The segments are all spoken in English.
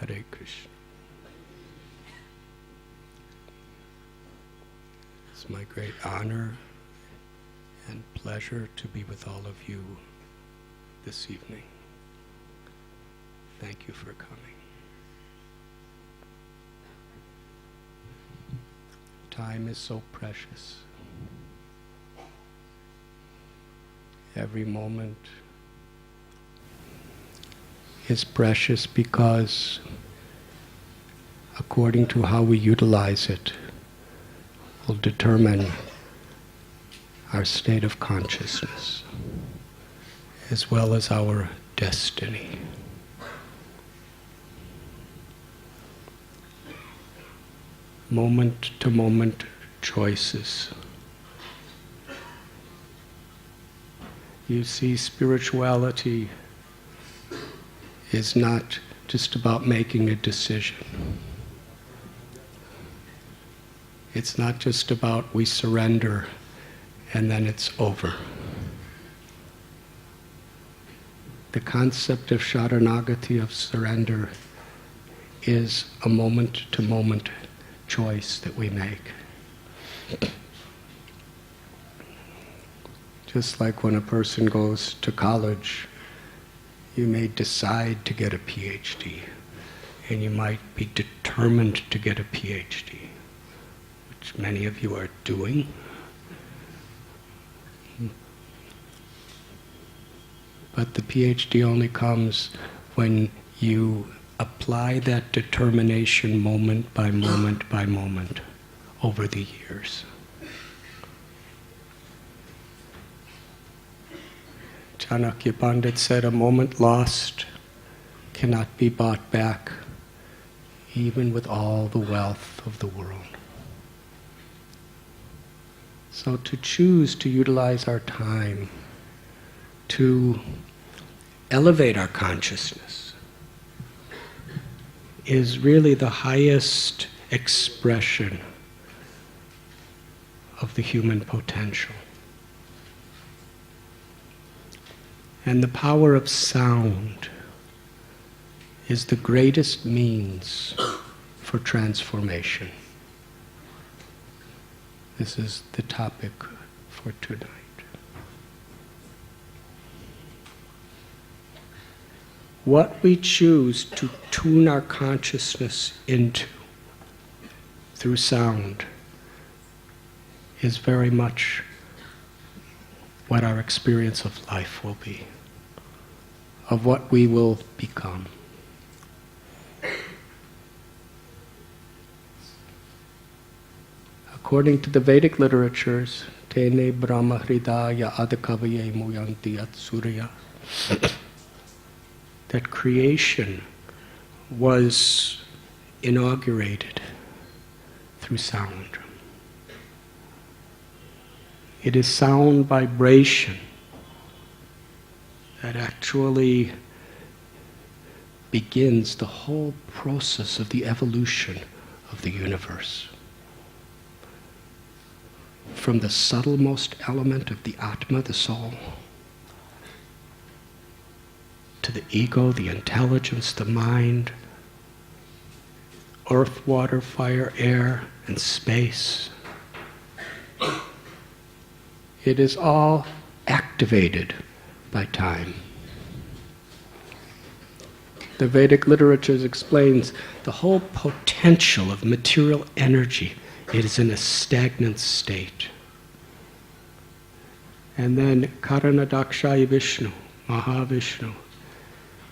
Hare Krishna. It's my great honor and pleasure to be with all of you this evening. Thank you for coming. Time is so precious. Every moment is precious because according to how we utilize it will determine our state of consciousness as well as our destiny. Moment to moment choices. You see, spirituality is not just about making a decision. It's not just about we surrender and then it's over. The concept of Sharanagati, of surrender, is a moment-to-moment choice that we make. Just like when a person goes to college, you may decide to get a PhD, and you might be determined to get a PhD, which many of you are doing. But the PhD only comes when you apply that determination moment by moment by moment over the years. Chanakya Pandit said, a moment lost cannot be bought back, even with all the wealth of the world. So to choose to utilize our time to elevate our consciousness is really the highest expression of the human potential. And the power of sound is the greatest means for transformation. This is the topic for tonight. What we choose to tune our consciousness into through sound is very much what our experience of life will be, of what we will become. According to the Vedic literatures, Tene Brahma Hridaya Adakavaye Muyanti Atsurya, that creation was inaugurated through sound. It is sound vibration that actually begins the whole process of the evolution of the universe. From the subtlemost element of the Atma, the soul, to the ego, the intelligence, the mind, earth, water, fire, air, and space. It is all activated by time. The Vedic literature explains the whole potential of material energy. It is in a stagnant state. And then Karanadakshaya Vishnu, Mahavishnu,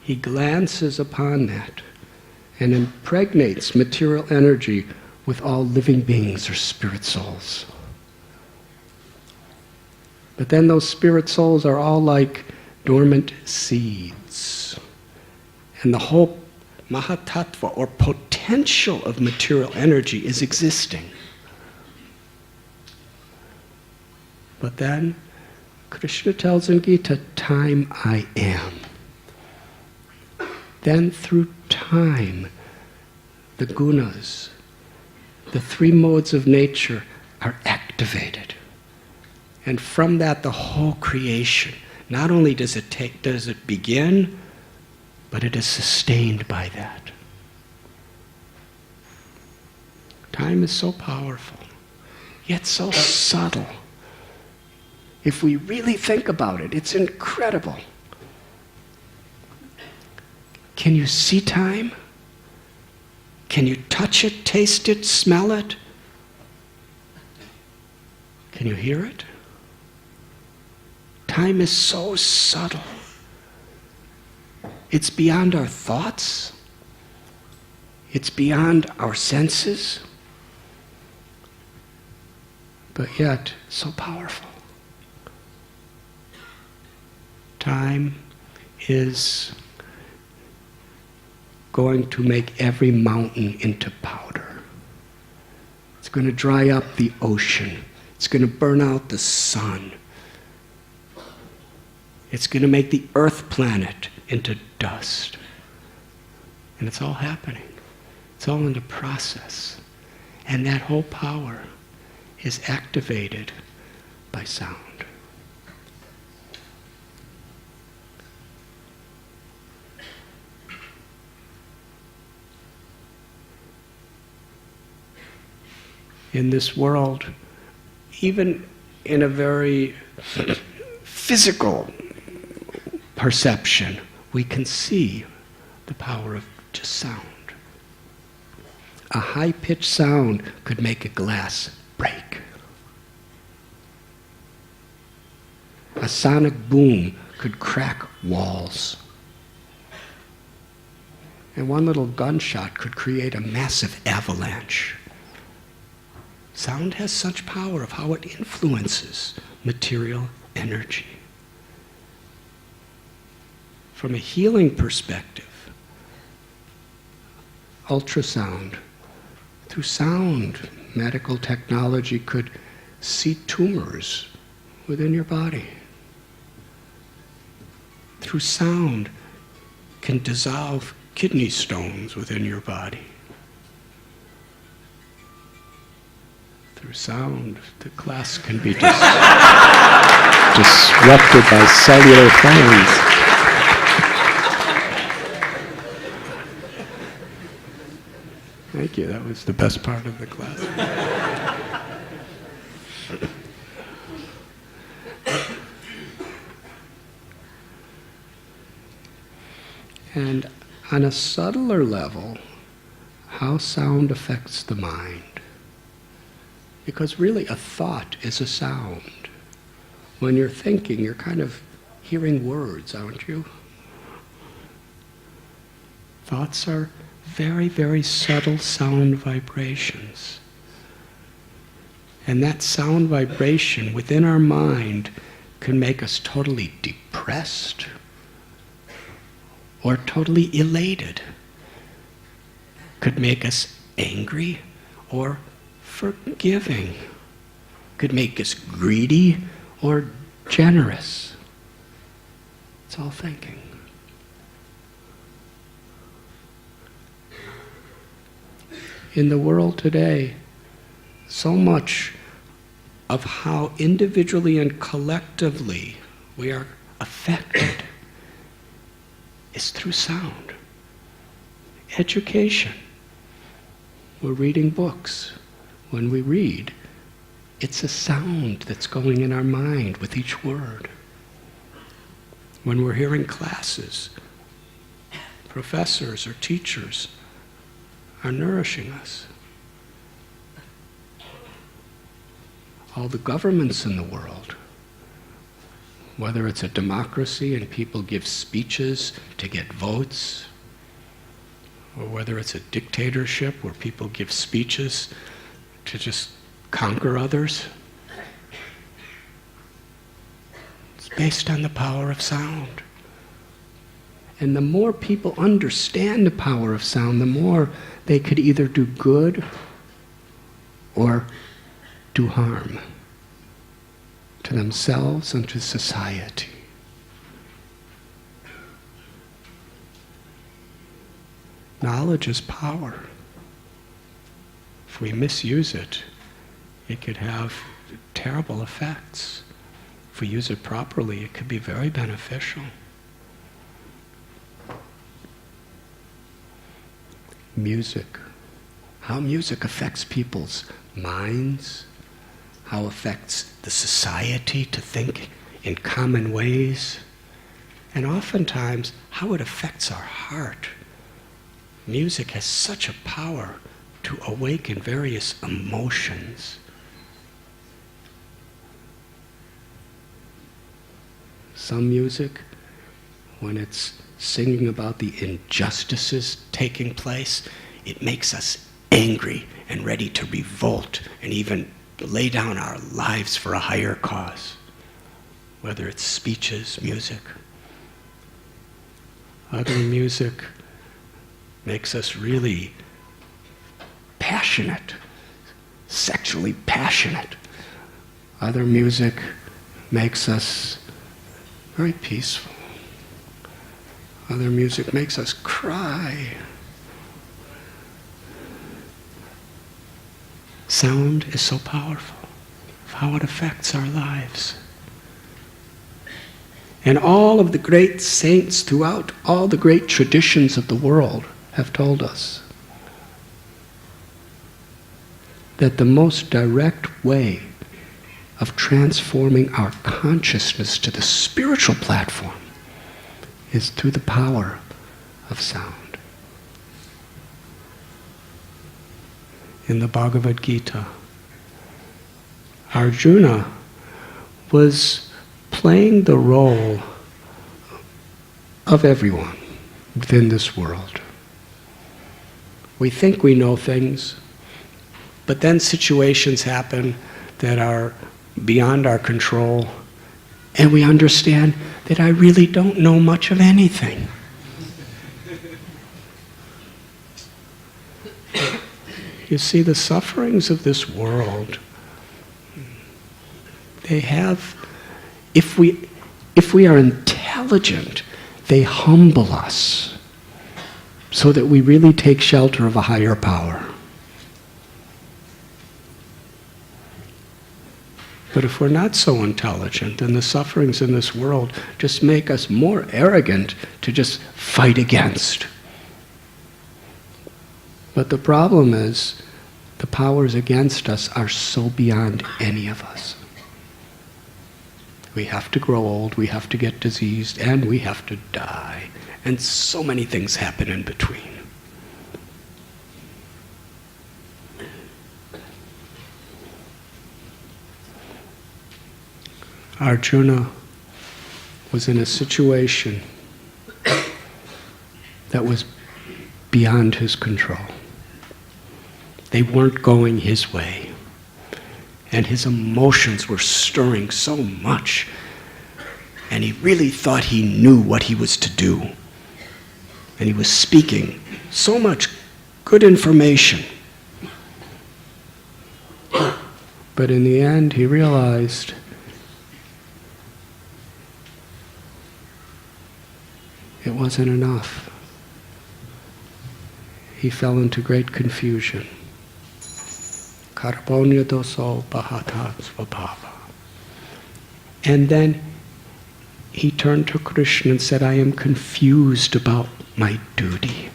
he glances upon that and impregnates material energy with all living beings or spirit souls. But then those spirit souls are all like dormant seeds. And the whole mahatattva, or potential of material energy, is existing. But then Krishna tells in Gita, time I am. Then through time, the gunas, the three modes of nature, are activated. And from that, the whole creation, not only does it begin, but it is sustained by that. Time is so powerful, yet so subtle. If we really think about it, it's incredible. Can you see time? Can you touch it, taste it, smell it? Can you hear it? Time is so subtle. It's beyond our thoughts. It's beyond our senses. But yet, so powerful. Time is going to make every mountain into powder. It's going to dry up the ocean. It's going to burn out the sun. It's going to make the earth planet into dust. And it's all happening. It's all in the process. And that whole power is activated by sound. In this world, even in a very physical perception, we can see the power of just sound. A high-pitched sound could make a glass break. A sonic boom could crack walls. And one little gunshot could create a massive avalanche. Sound has such power of how it influences material energy. From a healing perspective, ultrasound, through sound, medical technology could see tumors within your body. Through sound, can dissolve kidney stones within your body. Through sound, the glass can be disrupted by cellular phones. Thank you, that was the best part of the class. And on a subtler level, how sound affects the mind. Because really a thought is a sound. When you're thinking, you're kind of hearing words, aren't you? Thoughts are very, very subtle sound vibrations. And that sound vibration within our mind can make us totally depressed or totally elated. Could make us angry or forgiving. Could make us greedy or generous. It's all thinking. In the world today, so much of how individually and collectively we are affected is through sound. Education. We're reading books. When we read, it's a sound that's going in our mind with each word. When we're hearing classes, professors or teachers are nourishing us. All the governments in the world, whether it's a democracy and people give speeches to get votes, or whether it's a dictatorship where people give speeches to just conquer others. It's based on the power of sound. And the more people understand the power of sound, the more they could either do good or do harm to themselves and to society. Knowledge is power. If we misuse it, it could have terrible effects. If we use it properly, it could be very beneficial. Music. how music affects people's minds, how it affects the society to think in common ways, and oftentimes how it affects our heart. Music has such a power to awaken various emotions. Some music, when it's singing about the injustices taking place, it makes us angry and ready to revolt and even lay down our lives for a higher cause, whether it's speeches, music. Other music makes us really passionate, sexually passionate. Other music makes us very peaceful. Other music makes us cry. Sound is so powerful of how it affects our lives. And all of the great saints throughout all the great traditions of the world have told us that the most direct way of transforming our consciousness to the spiritual platform is through the power of sound. In the Bhagavad Gita, Arjuna was playing the role of everyone within this world. We think we know things, but then situations happen that are beyond our control, and we understand that I really don't know much of anything. You see, the sufferings of this world, they have, if we are intelligent, they humble us so that we really take shelter of a higher power. But if we're not so intelligent, then the sufferings in this world just make us more arrogant to just fight against. But the problem is, the powers against us are so beyond any of us. We have to grow old, we have to get diseased, and we have to die. And so many things happen in between. Arjuna was in a situation that was beyond his control. They weren't going his way. And his emotions were stirring so much. And he really thought he knew what he was to do. And he was speaking so much good information. But in the end, he realized it wasn't enough. He fell into great confusion. Karponya doso bahata svabhava. And then he turned to Krishna and said, I am confused about my duty.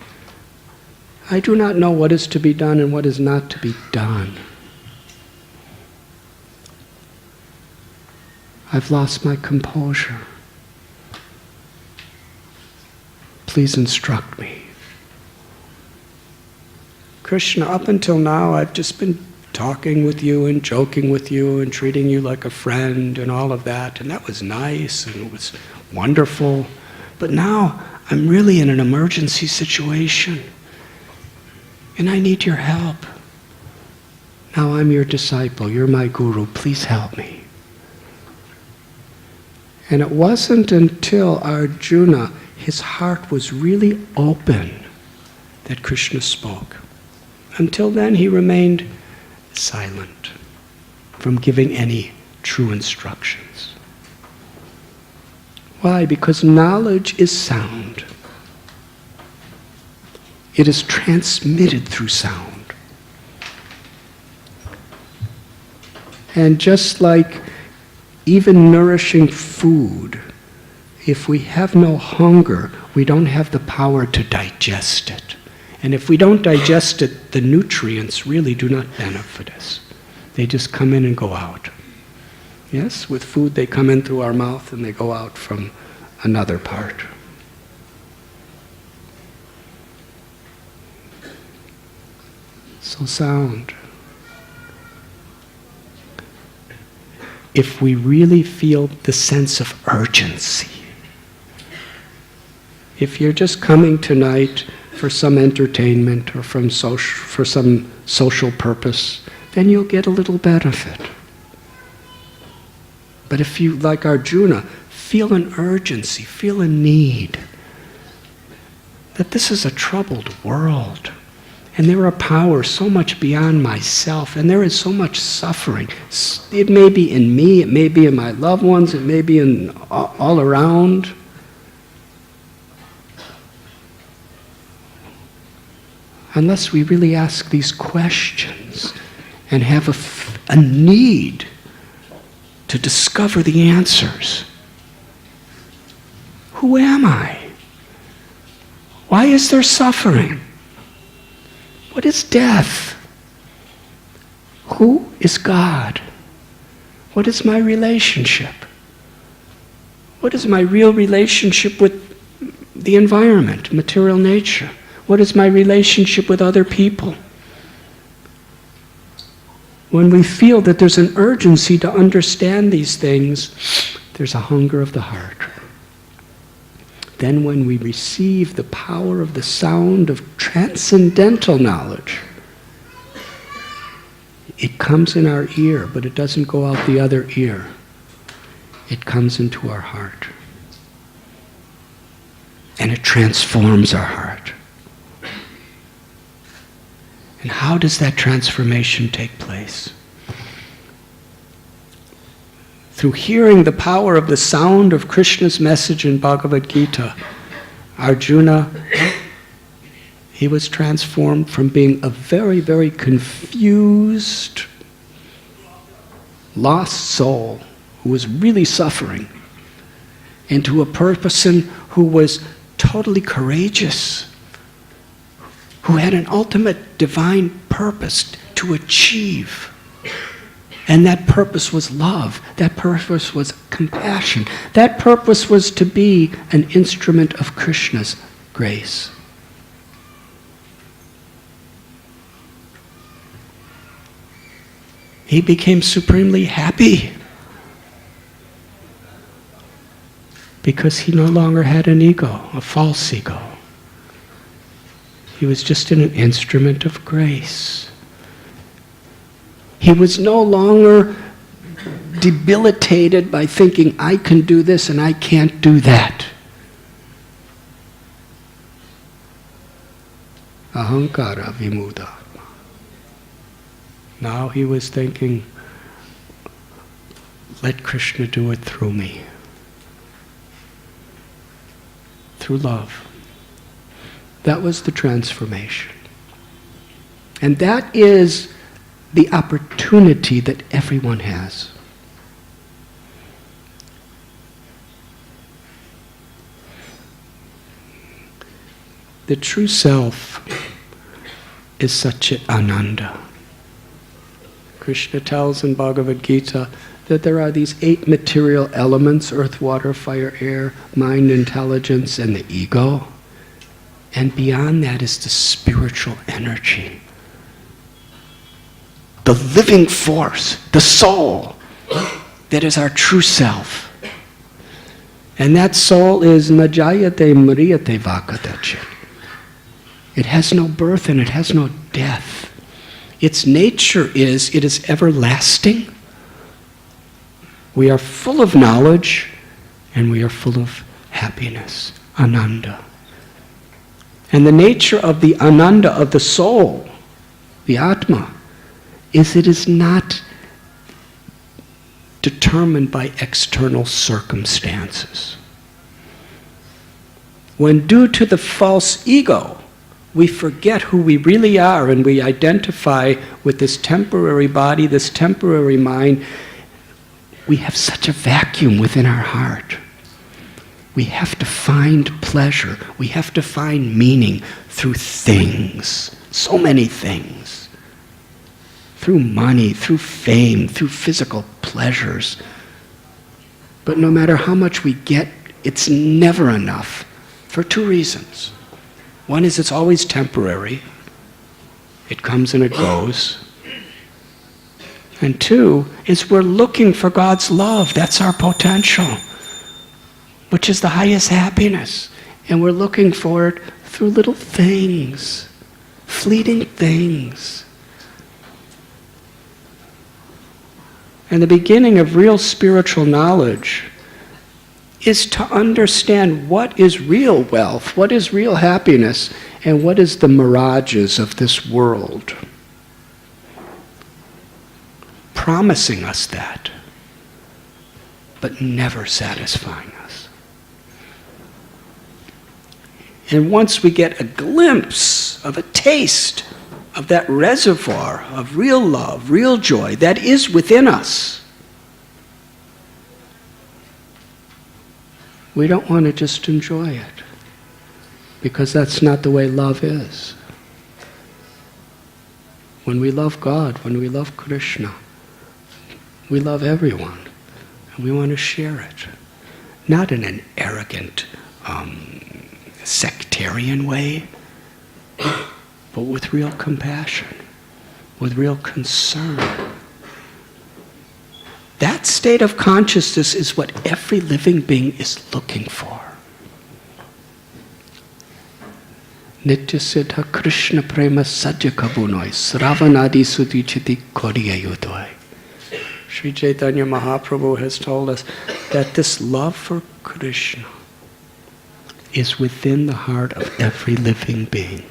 I do not know what is to be done and what is not to be done. I've lost my composure. Please instruct me. Krishna, up until now I've just been talking with you and joking with you and treating you like a friend and all of that, and that was nice and it was wonderful. But now I'm really in an emergency situation and I need your help. Now I'm your disciple, you're my guru, please help me. And it wasn't until Arjuna, his heart was really open, that Krishna spoke. Until then he remained silent from giving any true instructions. Why? Because knowledge is sound. It is transmitted through sound. And just like even nourishing food, if we have no hunger, we don't have the power to digest it. And if we don't digest it, the nutrients really do not benefit us. They just come in and go out. Yes, with food they come in through our mouth and they go out from another part. So sound. If we really feel the sense of urgency, if you're just coming tonight for some entertainment or for some social purpose, then you'll get a little benefit. But if you, like Arjuna, feel an urgency, feel a need, that this is a troubled world, and there are powers so much beyond myself, and there is so much suffering. It may be in me, it may be in my loved ones, it may be in all around. Unless we really ask these questions and have a need to discover the answers. Who am I? Why is there suffering? What is death? Who is God? What is my relationship? What is my real relationship with the environment, material nature? What is my relationship with other people? When we feel that there's an urgency to understand these things, there's a hunger of the heart. Then when we receive the power of the sound of transcendental knowledge, it comes in our ear, but it doesn't go out the other ear. It comes into our heart. And it transforms our heart. And how does that transformation take place? Through hearing the power of the sound of Krishna's message in Bhagavad Gita, Arjuna, he was transformed from being a very, very confused, lost soul who was really suffering into a person who was totally courageous, who had an ultimate divine purpose to achieve. And that purpose was love. That purpose was compassion. That purpose was to be an instrument of Krishna's grace. He became supremely happy because he no longer had an ego, a false ego. He was just an instrument of grace. He was no longer debilitated by thinking, I can do this and I can't do that. Ahankara vimuda. Now he was thinking, let Krishna do it through me. Through love. That was the transformation. And that is the opportunity that everyone has. The true self is Satchit Ananda. Krishna tells in Bhagavad Gita that there are these 8 material elements: earth, water, fire, air, mind, intelligence, and the ego. And beyond that is the spiritual energy. The living force, the soul, that is our true self. And that soul is najayate mriyate vakadachit. It has no birth and it has no death. Its nature is, it is everlasting. We are full of knowledge and we are full of happiness, ananda. And the nature of the ananda of the soul, the atma, is it is not determined by external circumstances. When due to the false ego, we forget who we really are and we identify with this temporary body, this temporary mind, we have such a vacuum within our heart. We have to find pleasure. We have to find meaning through things. So many things. Through money, through fame, through physical pleasures. But no matter how much we get, it's never enough for two reasons. One is it's always temporary. It comes and it goes. And two is we're looking for God's love. That's our potential, which is the highest happiness. And we're looking for it through little things, fleeting things. And the beginning of real spiritual knowledge is to understand what is real wealth, what is real happiness, and what is the mirages of this world. Promising us that, but never satisfying us. And once we get a glimpse of a taste of that reservoir of real love, real joy that is within us, we don't want to just enjoy it, because that's not the way love is. When we love God, when we love Krishna, we love everyone, and we want to share it. Not in an arrogant, sectarian way, but with real compassion, with real concern. That state of consciousness is what every living being is looking for. Nitya Siddha Krishna Prema Sadhya Kabunoi Sravanadi Sudhichiti Kodiyayudoi. Sri Chaitanya Mahaprabhu has told us that this love for Krishna is within the heart of every living being.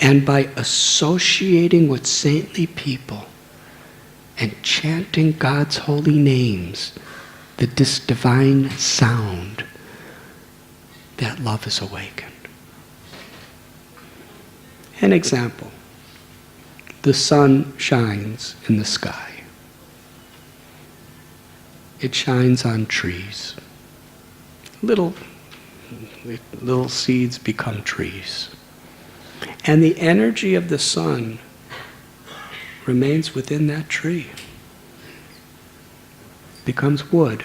And by associating with saintly people and chanting God's holy names, this divine sound, that love is awakened. An example. The sun shines in the sky. It shines on trees. Little seeds become trees. And the energy of the sun remains within that tree. Becomes wood.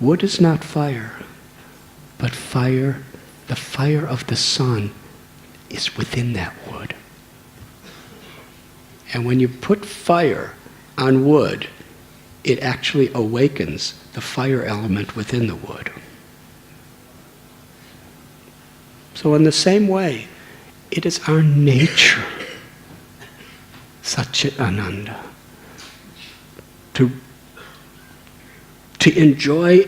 Wood is not fire, but fire, the fire of the sun, is within that wood. And when you put fire on wood, it actually awakens the fire element within the wood. So in the same way, it is our nature, Satchit Ananda, to enjoy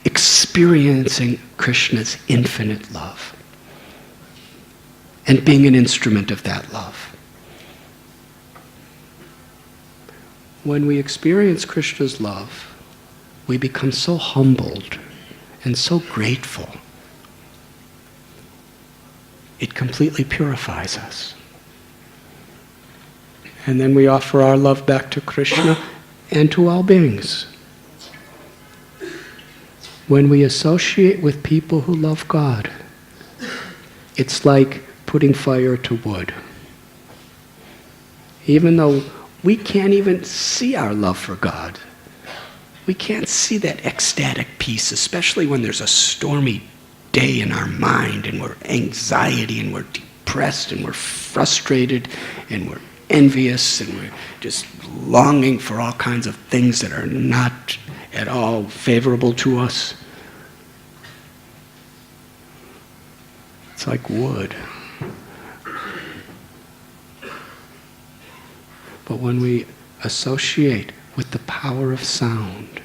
experiencing Krishna's infinite love and being an instrument of that love. When we experience Krishna's love, we become so humbled and so grateful. It completely purifies us. And then we offer our love back to Krishna and to all beings. When we associate with people who love God, it's like putting fire to wood. Even though we can't even see our love for God, we can't see that ecstatic peace, especially when there's a stormy day in our mind and we're anxiety and we're depressed and we're frustrated and we're envious and we're just longing for all kinds of things that are not at all favorable to us. It's like wood. But when we associate with the power of sound,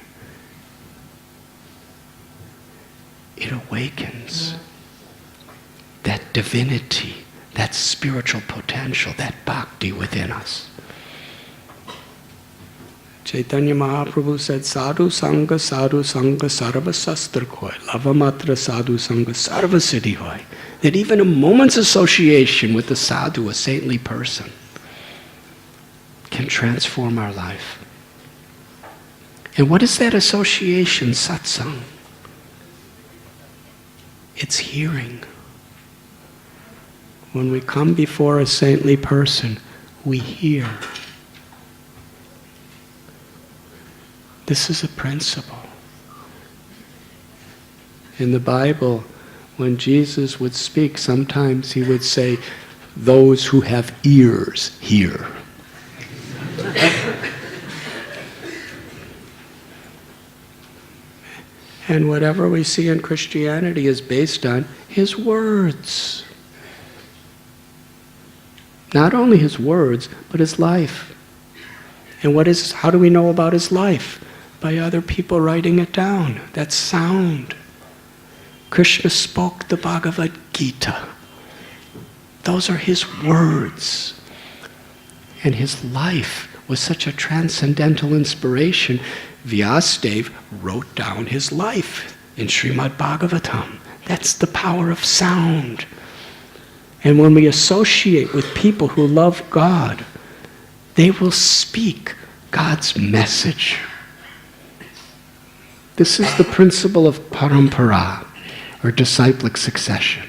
it awakens that divinity, that spiritual potential, that bhakti within us. Chaitanya Mahaprabhu said, Sadhu Sangha Sarva Sastra Hoy, Lavamatra Sadhu Sangha Sarva Siddhi Hoy. That even a moment's association with a sadhu, a saintly person, can transform our life. And what is that association, satsang? It's hearing. When we come before a saintly person, we hear. This is a principle. In the Bible, when Jesus would speak, sometimes he would say, "Those who have ears, hear." And whatever we see in Christianity is based on his words. Not only his words, but his life. And how do we know about his life? By other people writing it down. That's sound. Krishna spoke the Bhagavad Gita. Those are his words. And his life was such a transcendental inspiration. Vyasadeva wrote down his life in Srimad Bhagavatam. That's the power of sound. And when we associate with people who love God, they will speak God's message. This is the principle of parampara, or disciplic succession.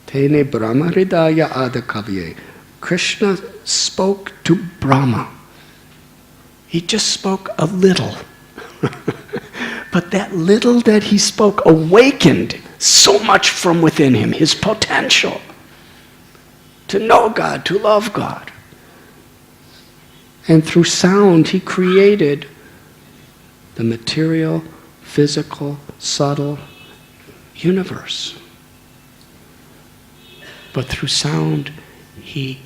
Tene Brahma Hridaya Adakavye. Krishna spoke to Brahma. He just spoke a little. But that little that he spoke awakened so much from within him, his potential to know God, to love God. And through sound, he created the material, physical, subtle universe. But through sound, he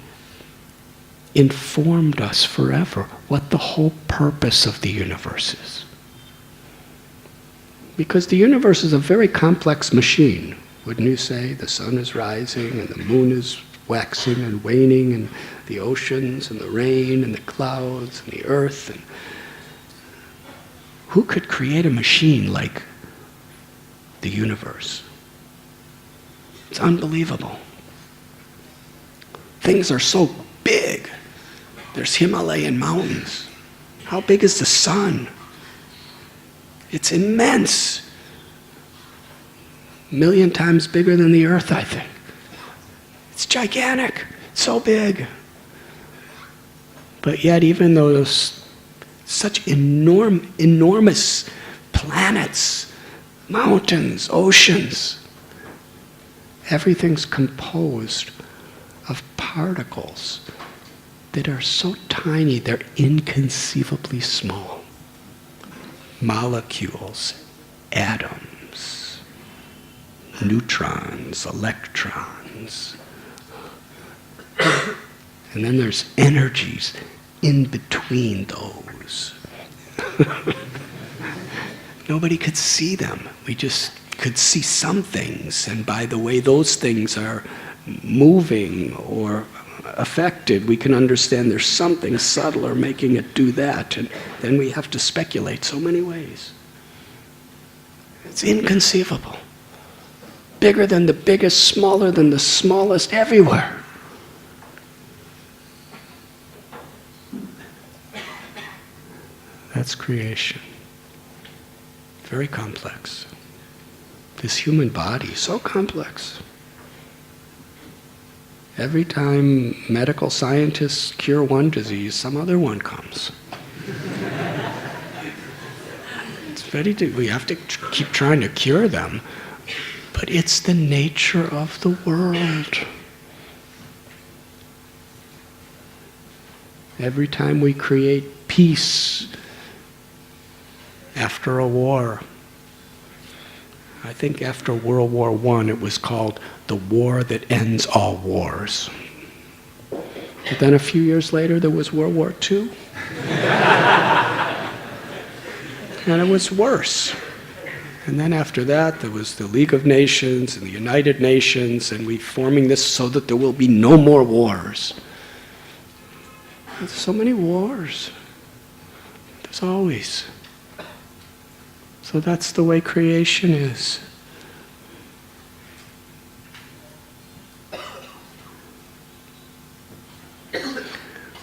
informed us forever what the whole purpose of the universe is. Because the universe is a very complex machine. Wouldn't you say? The sun is rising and the moon is waxing and waning, and the oceans and the rain and the clouds and the earth. And who could create a machine like the universe? It's unbelievable. Things are so big. There's Himalayan mountains. How big is the sun? It's immense. 1,000,000 times bigger than the earth, I think. It's gigantic. So big. But yet, even though those such enormous planets, mountains, oceans, everything's composed of particles that are so tiny, they're inconceivably small. Molecules, atoms, neutrons, electrons. And then there's energies in between those. Nobody could see them. We just could see some things, and by the way those things are moving or affected, we can understand there's something subtler making it do that, and then we have to speculate so many ways. It's inconceivable. Bigger than the biggest, smaller than the smallest, everywhere. That's creation. Very complex. This human body, so complex. Every time medical scientists cure one disease, some other one comes. We have to keep trying to cure them, but it's the nature of the world. Every time we create peace after a war, I think after World War I it was called the war that ends all wars. But then a few years later there was World War II. And it was worse. And then after that there was the League of Nations and the United Nations, and we're forming this so that there will be no more wars. There's so many wars. There's always. So that's the way creation is.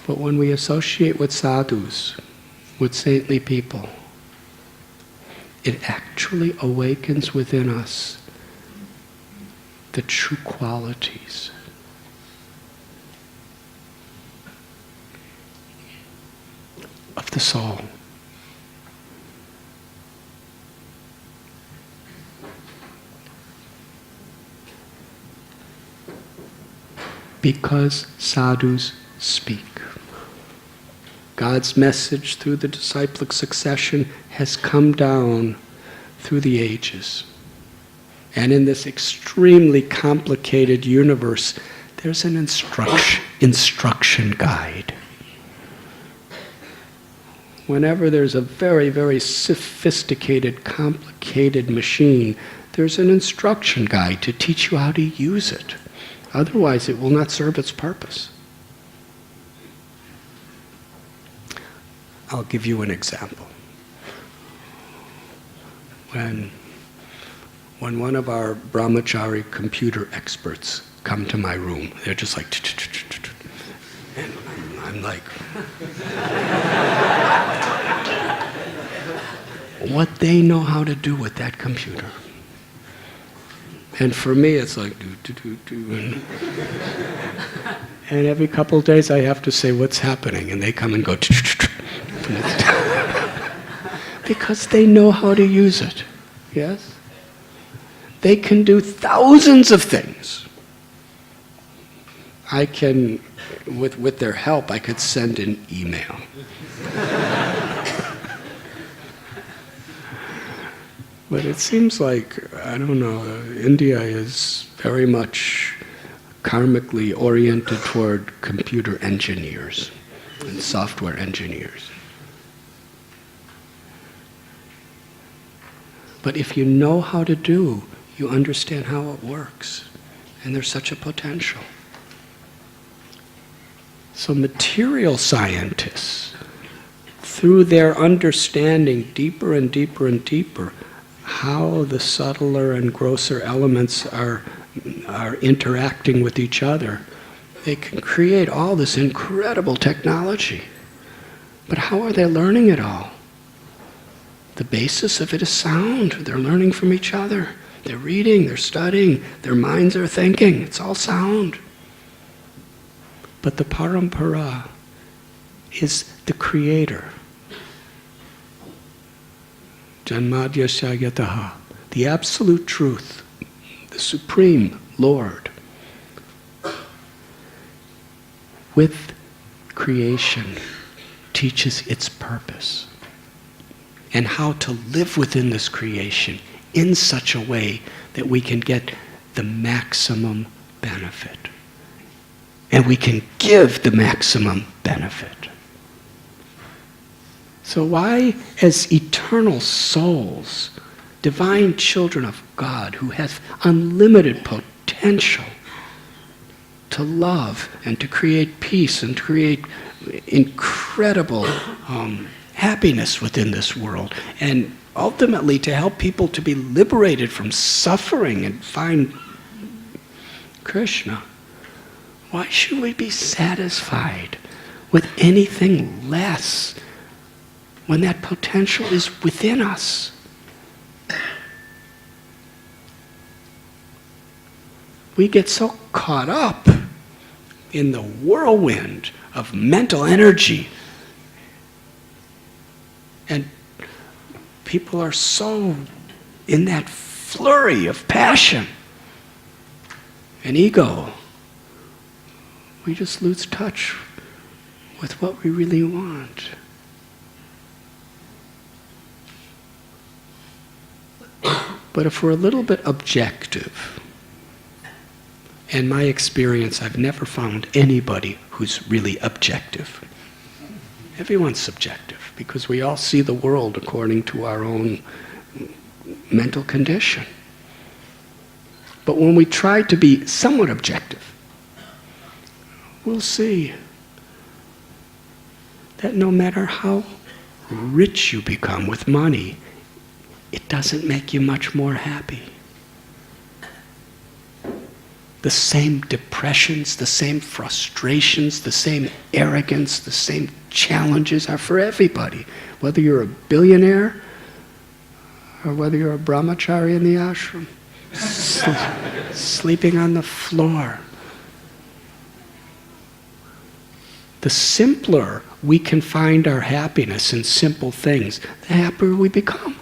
But when we associate with sadhus, with saintly people, it actually awakens within us the true qualities. Of the soul. Because sadhus speak. God's message through the disciplic succession has come down through the ages. And in this extremely complicated universe, there's an instruction guide. Whenever there's a very, very sophisticated, complicated machine, there's an instruction guide to teach you how to use it. Otherwise, it will not serve its purpose. I'll give you an example. When one of our brahmachari computer experts come to my room, they're just like, and I'm like, what they know how to do with that computer. And for me, it's like, and every couple of days I have to say, what's happening? And they come and go, because they know how to use it. Yes? They can do thousands of things. I can, with their help, I could send an email. But it seems like, I don't know, India is very much karmically oriented toward computer engineers and software engineers. But if you know how to do, you understand how it works. And there's such a potential. So material scientists, through their understanding deeper and deeper and deeper, how the subtler and grosser elements are interacting with each other, they can create all this incredible technology. But how are they learning it all? The basis of it is sound. They're learning from each other. They're reading, they're studying, their minds are thinking. It's all sound. But the parampara is the creator. Janmadhyasya yataha, the absolute truth, the supreme Lord. With creation, teaches its purpose and how to live within this creation in such a way that we can get the maximum benefit. And we can give the maximum benefit. So why, as eternal souls, divine children of God who have unlimited potential to love and to create peace and to create incredible happiness within this world, and ultimately to help people to be liberated from suffering and find Krishna, why should we be satisfied with anything less when that potential is within us? We get so caught up in the whirlwind of mental energy, and people are so in that flurry of passion and ego, we just lose touch with what we really want. But if we're a little bit objective, in my experience, I've never found anybody who's really objective. Everyone's subjective, because we all see the world according to our own mental condition. But when we try to be somewhat objective, we'll see that no matter how rich you become with money, it doesn't make you much more happy. The same depressions, the same frustrations, the same arrogance, the same challenges are for everybody. Whether you're a billionaire or whether you're a brahmachari in the ashram, sleeping on the floor. The simpler we can find our happiness in simple things, the happier we become.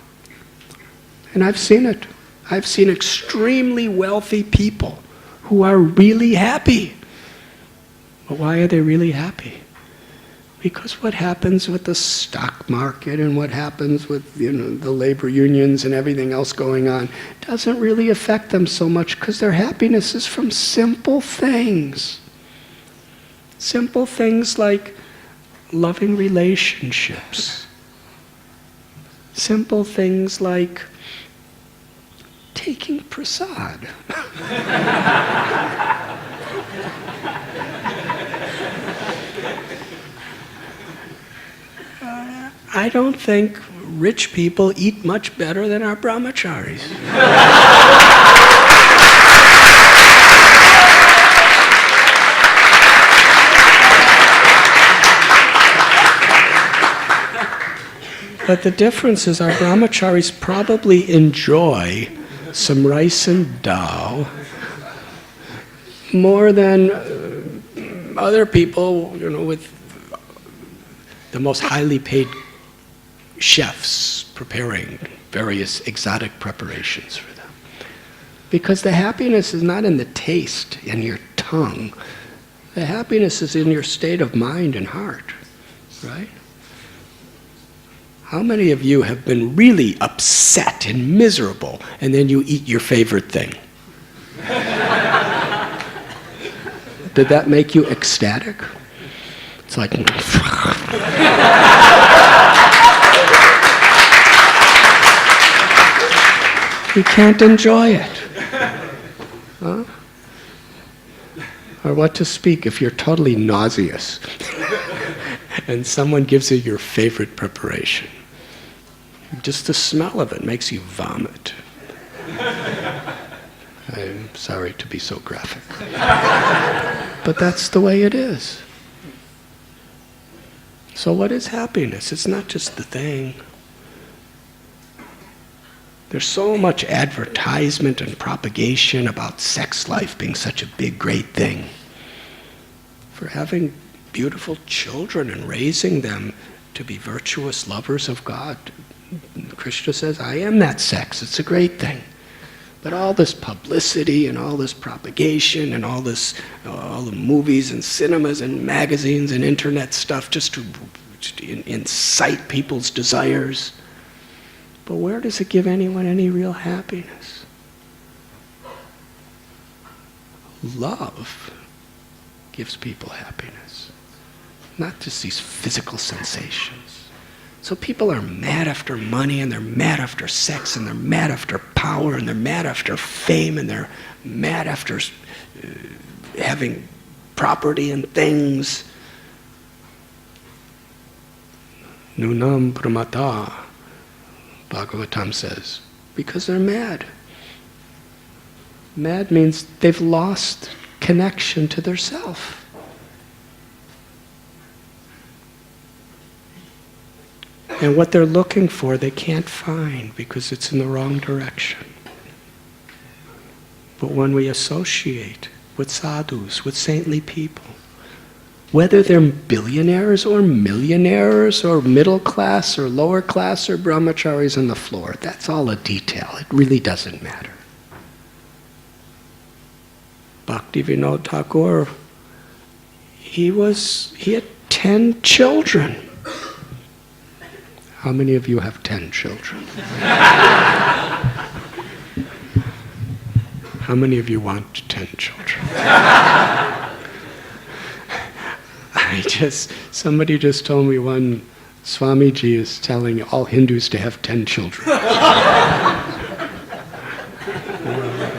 And I've seen it. I've seen extremely wealthy people who are really happy. But why are they really happy? Because what happens with the stock market and what happens with the labor unions and everything else going on doesn't really affect them so much because their happiness is from simple things. Simple things like loving relationships. Simple things like taking prasad. I don't think rich people eat much better than our brahmacharis. But the difference is our brahmacharis probably enjoy some rice and dal more than other people, with the most highly paid chefs preparing various exotic preparations for them. Because the happiness is not in the taste, in your tongue. The happiness is in your state of mind and heart, right? How many of you have been really upset and miserable, and then you eat your favorite thing? Did that make you ecstatic? It's like... You can't enjoy it. Huh? Or what to speak if you're totally nauseous and someone gives you your favorite preparation. Just the smell of it makes you vomit. I'm sorry to be so graphic. But that's the way it is. So what is happiness? It's not just the thing. There's so much advertisement and propagation about sex life being such a big, great thing. For having beautiful children and raising them to be virtuous lovers of God. Krishna says, I am that sex. It's a great thing. But all this publicity and all this propagation and all the movies and cinemas and magazines and internet stuff just to incite people's desires. But where does it give anyone any real happiness? Love gives people happiness, not just these physical sensations. So people are mad after money, and they're mad after sex, and they're mad after power, and they're mad after fame, and they're mad after having property and things. Nunam pramata, Bhagavatam says, because they're mad. Mad means they've lost connection to their self. And what they're looking for, they can't find because it's in the wrong direction. But when we associate with sadhus, with saintly people, whether they're billionaires or millionaires or middle class or lower class or brahmacharis on the floor, that's all a detail. It really doesn't matter. Bhaktivinoda Thakur, he had 10 children. How many of you have 10 children? How many of you want 10 children? Somebody just told me one Swamiji is telling all Hindus to have 10 children.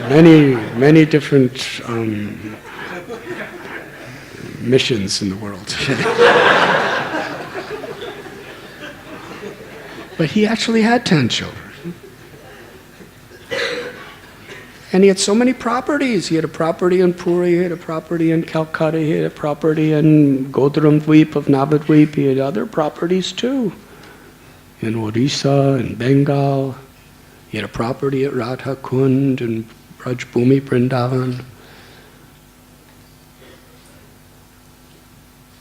Many different missions in the world. But he actually had 10 children. And he had so many properties. He had a property in Puri, he had a property in Calcutta, he had a property in Godramdweep of Navadweep, he had other properties too. In Odisha, in Bengal. He had a property at Radha Kund and Brajbhumi Vrindavan.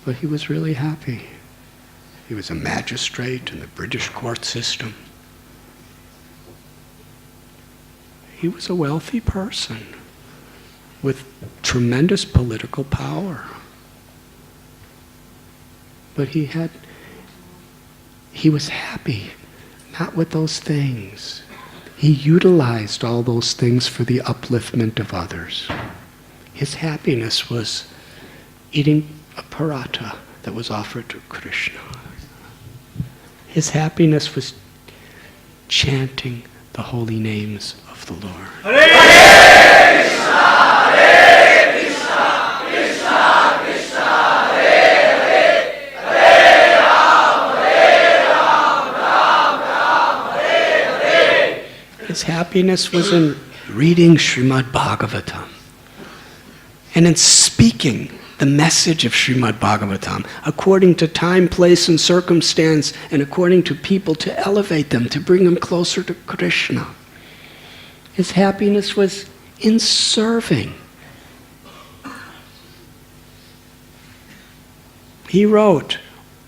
But he was really happy. He was a magistrate in the British court system. He was a wealthy person with tremendous political power. But he was happy, not with those things. He utilized all those things for the upliftment of others. His happiness was eating a paratha that was offered to Krishna. His happiness was chanting the holy names of the Lord. Hare Krishna, Hare Krishna, Krishna Krishna, Hare Hare, Hare Ram, Ram Ram, Hare Hare. His happiness was in reading Srimad Bhagavatam and in speaking the message of Srimad Bhagavatam according to time, place, and circumstance, and according to people, to elevate them, to bring them closer to Krishna. His happiness was in serving. He wrote,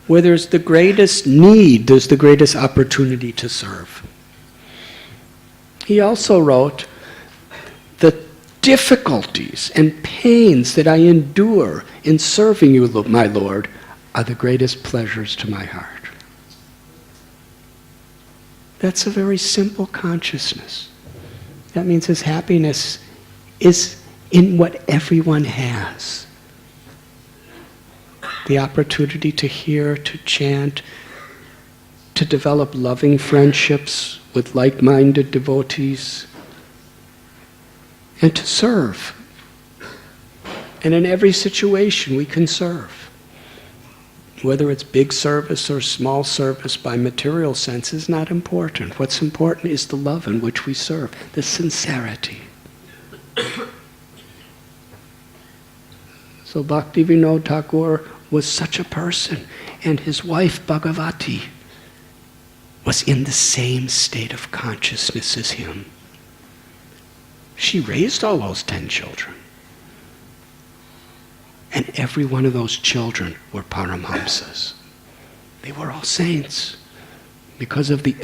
where there's the greatest need, there's the greatest opportunity to serve. He also wrote, the difficulties and pains that I endure in serving you, my Lord, are the greatest pleasures to my heart. That's a very simple consciousness. That means his happiness is in what everyone has. The opportunity to hear, to chant, to develop loving friendships with like-minded devotees, and to serve. And in every situation we can serve. Whether it's big service or small service by material sense is not important. What's important is the love in which we serve, the sincerity. So Bhaktivinoda Thakur was such a person, and his wife Bhagavati was in the same state of consciousness as him. She raised all those 10 children. And every one of those children were Paramhamsas. They were all saints because of the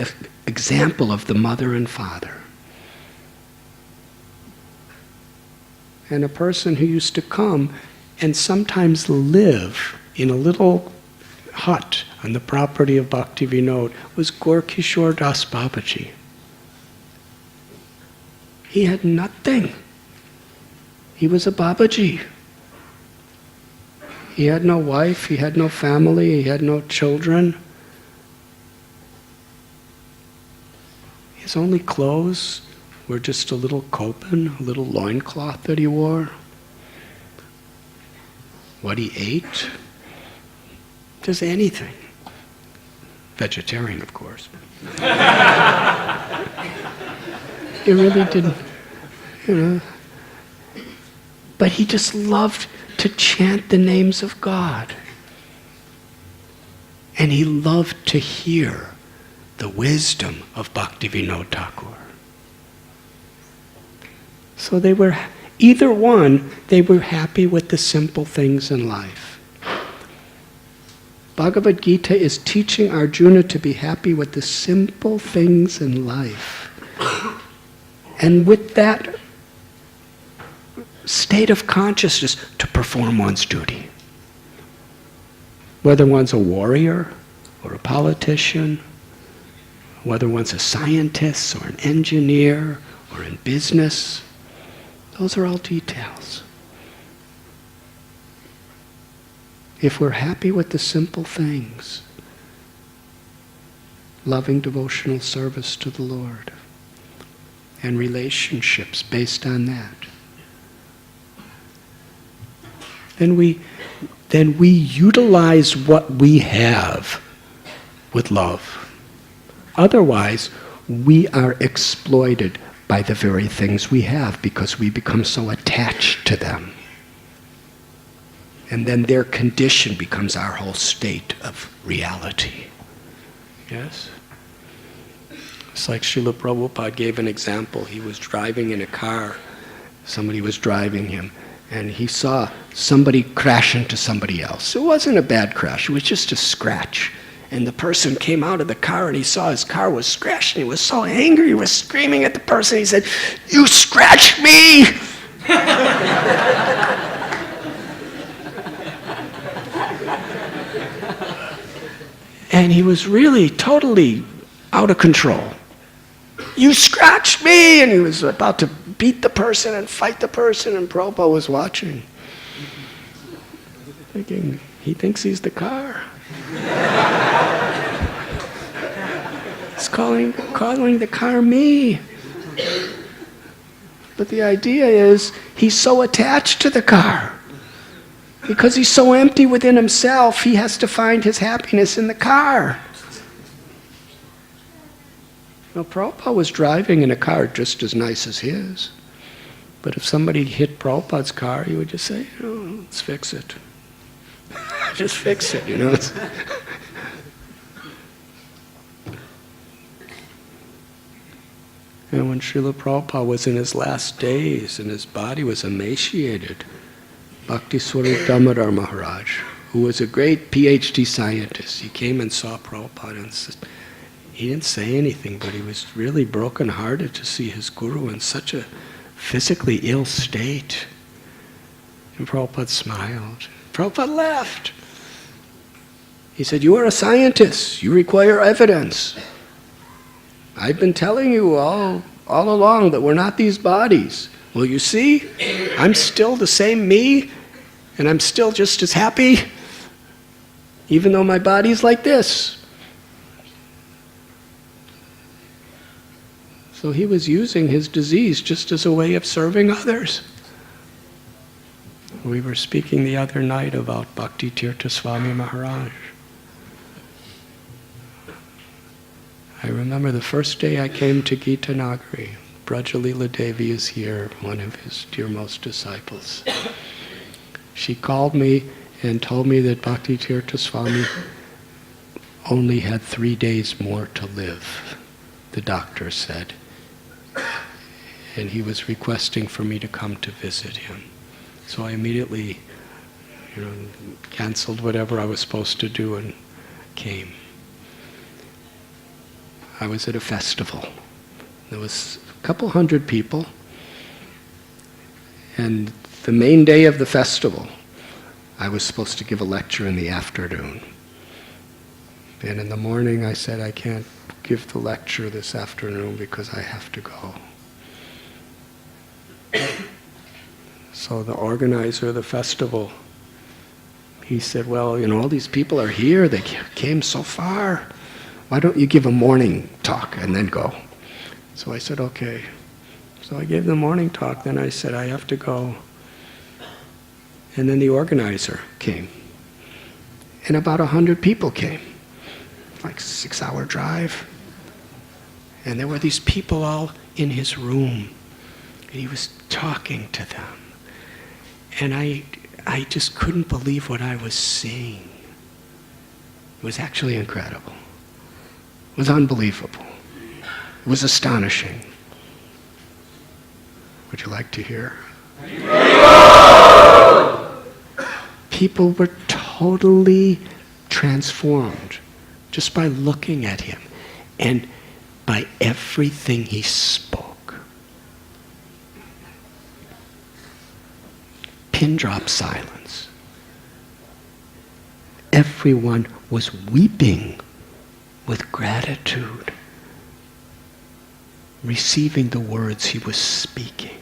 example of the mother and father. And a person who used to come and sometimes live in a little hut on the property of Bhaktivinoda was Gaur Kishore Das Babaji. He had nothing. He was a Babaji. He had no wife, he had no family, he had no children. His only clothes were just a little kopan, a little loincloth that he wore. What he ate, just anything. Vegetarian, of course. He really didn't, But he just loved to chant the names of God. And he loved to hear the wisdom of Bhaktivinoda Thakur. So they were, either one, they were happy with the simple things in life. Bhagavad Gita is teaching Arjuna to be happy with the simple things in life. And with that state of consciousness to perform one's duty. Whether one's a warrior or a politician, whether one's a scientist or an engineer or in business, those are all details. If we're happy with the simple things, loving devotional service to the Lord, and relationships based on that, then we utilize what we have with love. Otherwise, we are exploited by the very things we have because we become so attached to them. And then their condition becomes our whole state of reality. Yes? It's like Srila Prabhupada gave an example. He was driving in a car. Somebody was driving him. And he saw somebody crash into somebody else. It wasn't a bad crash. It was just a scratch. And the person came out of the car and he saw his car was scratched. And he was so angry. He was screaming at the person. He said, "You scratched me!" And he was really totally out of control. "You scratched me!" And he was about to beat the person and fight the person, and Prabhupada was watching. Thinking, he thinks he's the car. He's calling the car me. But the idea is, he's so attached to the car. Because he's so empty within himself, he has to find his happiness in the car. Well, Prabhupada was driving in a car just as nice as his. But if somebody hit Prabhupada's car, he would just say, "Oh, let's fix it." Just fix it, you know. And when Srila Prabhupada was in his last days and his body was emaciated, Bhakti Swarup Damodar Maharaj, who was a great PhD scientist, he came and saw Prabhupada and said, he didn't say anything, but he was really broken-hearted to see his guru in such a physically ill state. And Prabhupada smiled. Prabhupada laughed. He said, "You are a scientist. You require evidence. I've been telling you all along that we're not these bodies. Well, you see, I'm still the same me, and I'm still just as happy, even though my body's like this." So he was using his disease just as a way of serving others. We were speaking the other night about Bhakti Tirtha Swami Maharaj. I remember the first day I came to Gita Nagari. Brajalila Devi is here, one of his dearmost disciples. She called me and told me that Bhakti Tirtha Swami only had 3 days more to live, the doctor said. And he was requesting for me to come to visit him. So I immediately, canceled whatever I was supposed to do and came. I was at a festival. There was a couple hundred people. And the main day of the festival, I was supposed to give a lecture in the afternoon. And in the morning I said, "I can't give the lecture this afternoon because I have to go." So the organizer of the festival, he said, "Well, all these people are here, they came so far. Why don't you give a morning talk and then go?" So I said, "Okay." So I gave the morning talk, then I said, "I have to go." And then the organizer came. And about 100 people came. Like 6-hour drive. And there were these people all in his room. And he was talking to them. And I just couldn't believe what I was seeing. It was actually incredible. It was unbelievable. It was astonishing. Would you like to hear? People were totally transformed just by looking at him and by everything he spoke. Pin drop silence. Everyone was weeping with gratitude, receiving the words he was speaking.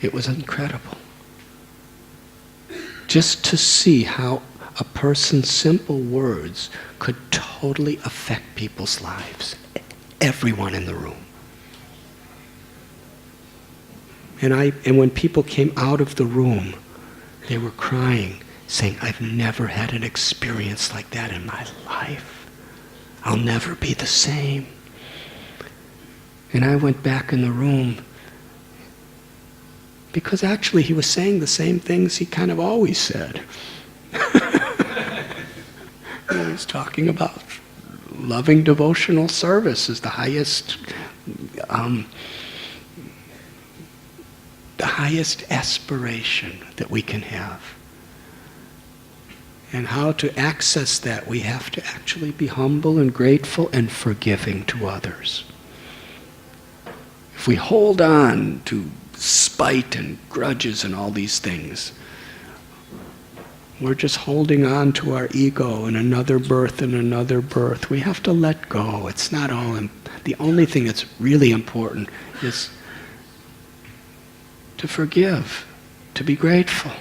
It was incredible. Just to see how a person's simple words could totally affect people's lives. Everyone in the room. And when people came out of the room, they were crying saying, I've never had an experience like that in my life. I'll never be the same. And I went back in the room, because actually he was saying the same things he kind of always said. He was talking about loving devotional service is the highest aspiration that we can have. And how to access that, we have to actually be humble and grateful and forgiving to others. If we hold on to spite and grudges and all these things, we're just holding on to our ego and another birth and another birth. We have to let go. It's not all. The only thing that's really important is to forgive, to be grateful,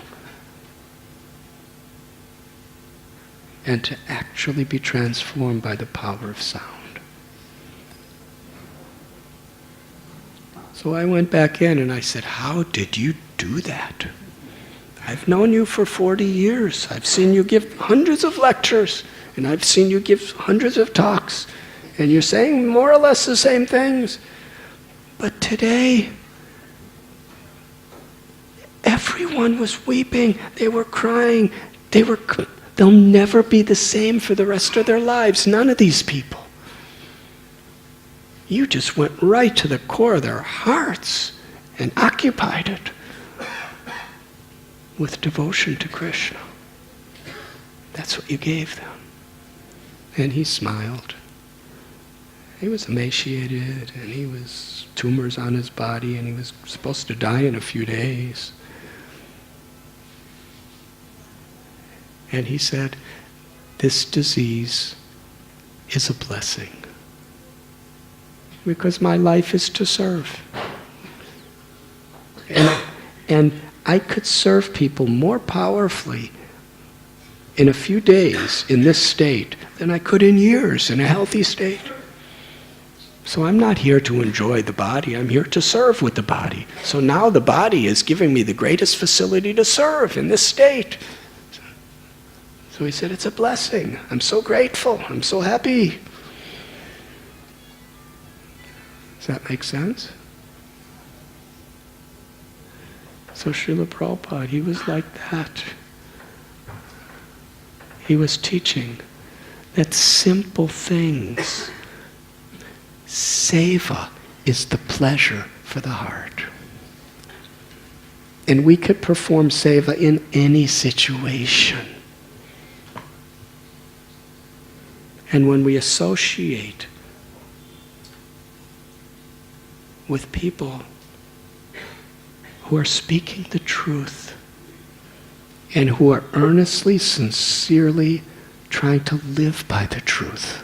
and to actually be transformed by the power of sound. So I went back in and I said, how did you do that? I've known you for 40 years. I've seen you give hundreds of lectures, and I've seen you give hundreds of talks, and you're saying more or less the same things. But today, everyone was weeping. They were crying. They'll never be the same for the rest of their lives. None of these people. You just went right to the core of their hearts and occupied it with devotion to Krishna. That's what you gave them. And he smiled. He was emaciated, and he was tumors on his body, and he was supposed to die in a few days. And he said, this disease is a blessing, because my life is to serve. And I could serve people more powerfully in a few days in this state than I could in years in a healthy state. So I'm not here to enjoy the body, I'm here to serve with the body. So now the body is giving me the greatest facility to serve in this state. So he said, it's a blessing. I'm so grateful. I'm so happy. Does that make sense? So Srila Prabhupada, he was like that. He was teaching that simple things, seva is the pleasure for the heart. And we could perform seva in any situation. And when we associate with people who are speaking the truth and who are earnestly, sincerely trying to live by the truth,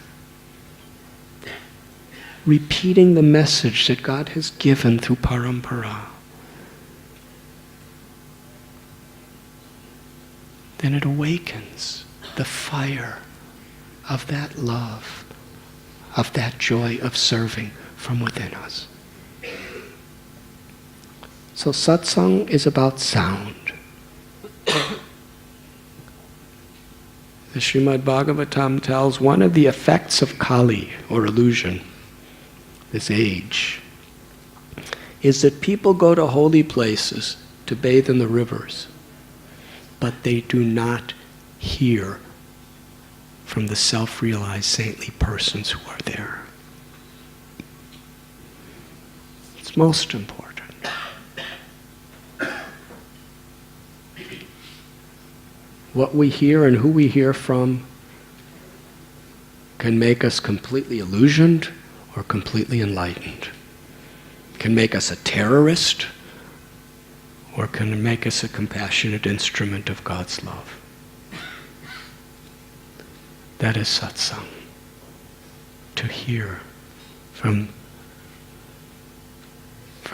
repeating the message that God has given through parampara, then it awakens the fire of that love, of that joy of serving from within us. So satsang is about sound. The Srimad Bhagavatam tells one of the effects of Kali, or illusion, this age, is that people go to holy places to bathe in the rivers, but they do not hear from the self-realized saintly persons who are there. It's most important. What we hear and who we hear from can make us completely illusioned or completely enlightened. Can make us a terrorist or can make us a compassionate instrument of God's love. That is satsang. To hear from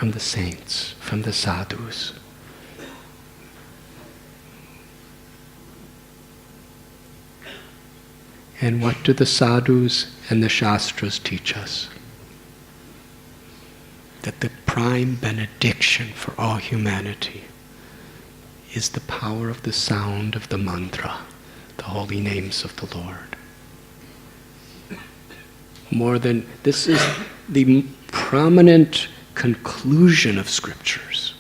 the saints, from the sadhus. And what do the sadhus and the shastras teach us? That the prime benediction for all humanity is the power of the sound of the mantra, the holy names of the Lord. This is the prominent conclusion of scriptures.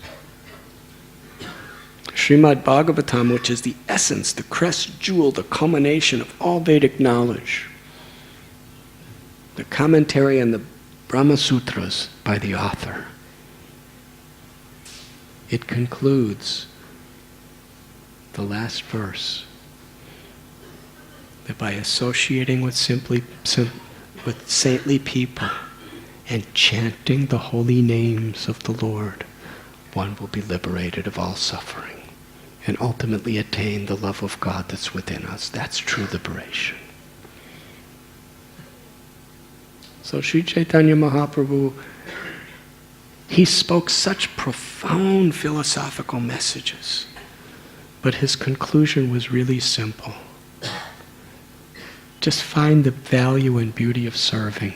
Srimad Bhagavatam, which is the essence, the crest jewel, the culmination of all Vedic knowledge. The commentary on the Brahma Sutras by the author. It concludes the last verse that by associating with saintly people and chanting the holy names of the Lord, one will be liberated of all suffering and ultimately attain the love of God that's within us. That's true liberation. So Sri Chaitanya Mahaprabhu, he spoke such profound philosophical messages, but his conclusion was really simple. Just find the value and beauty of serving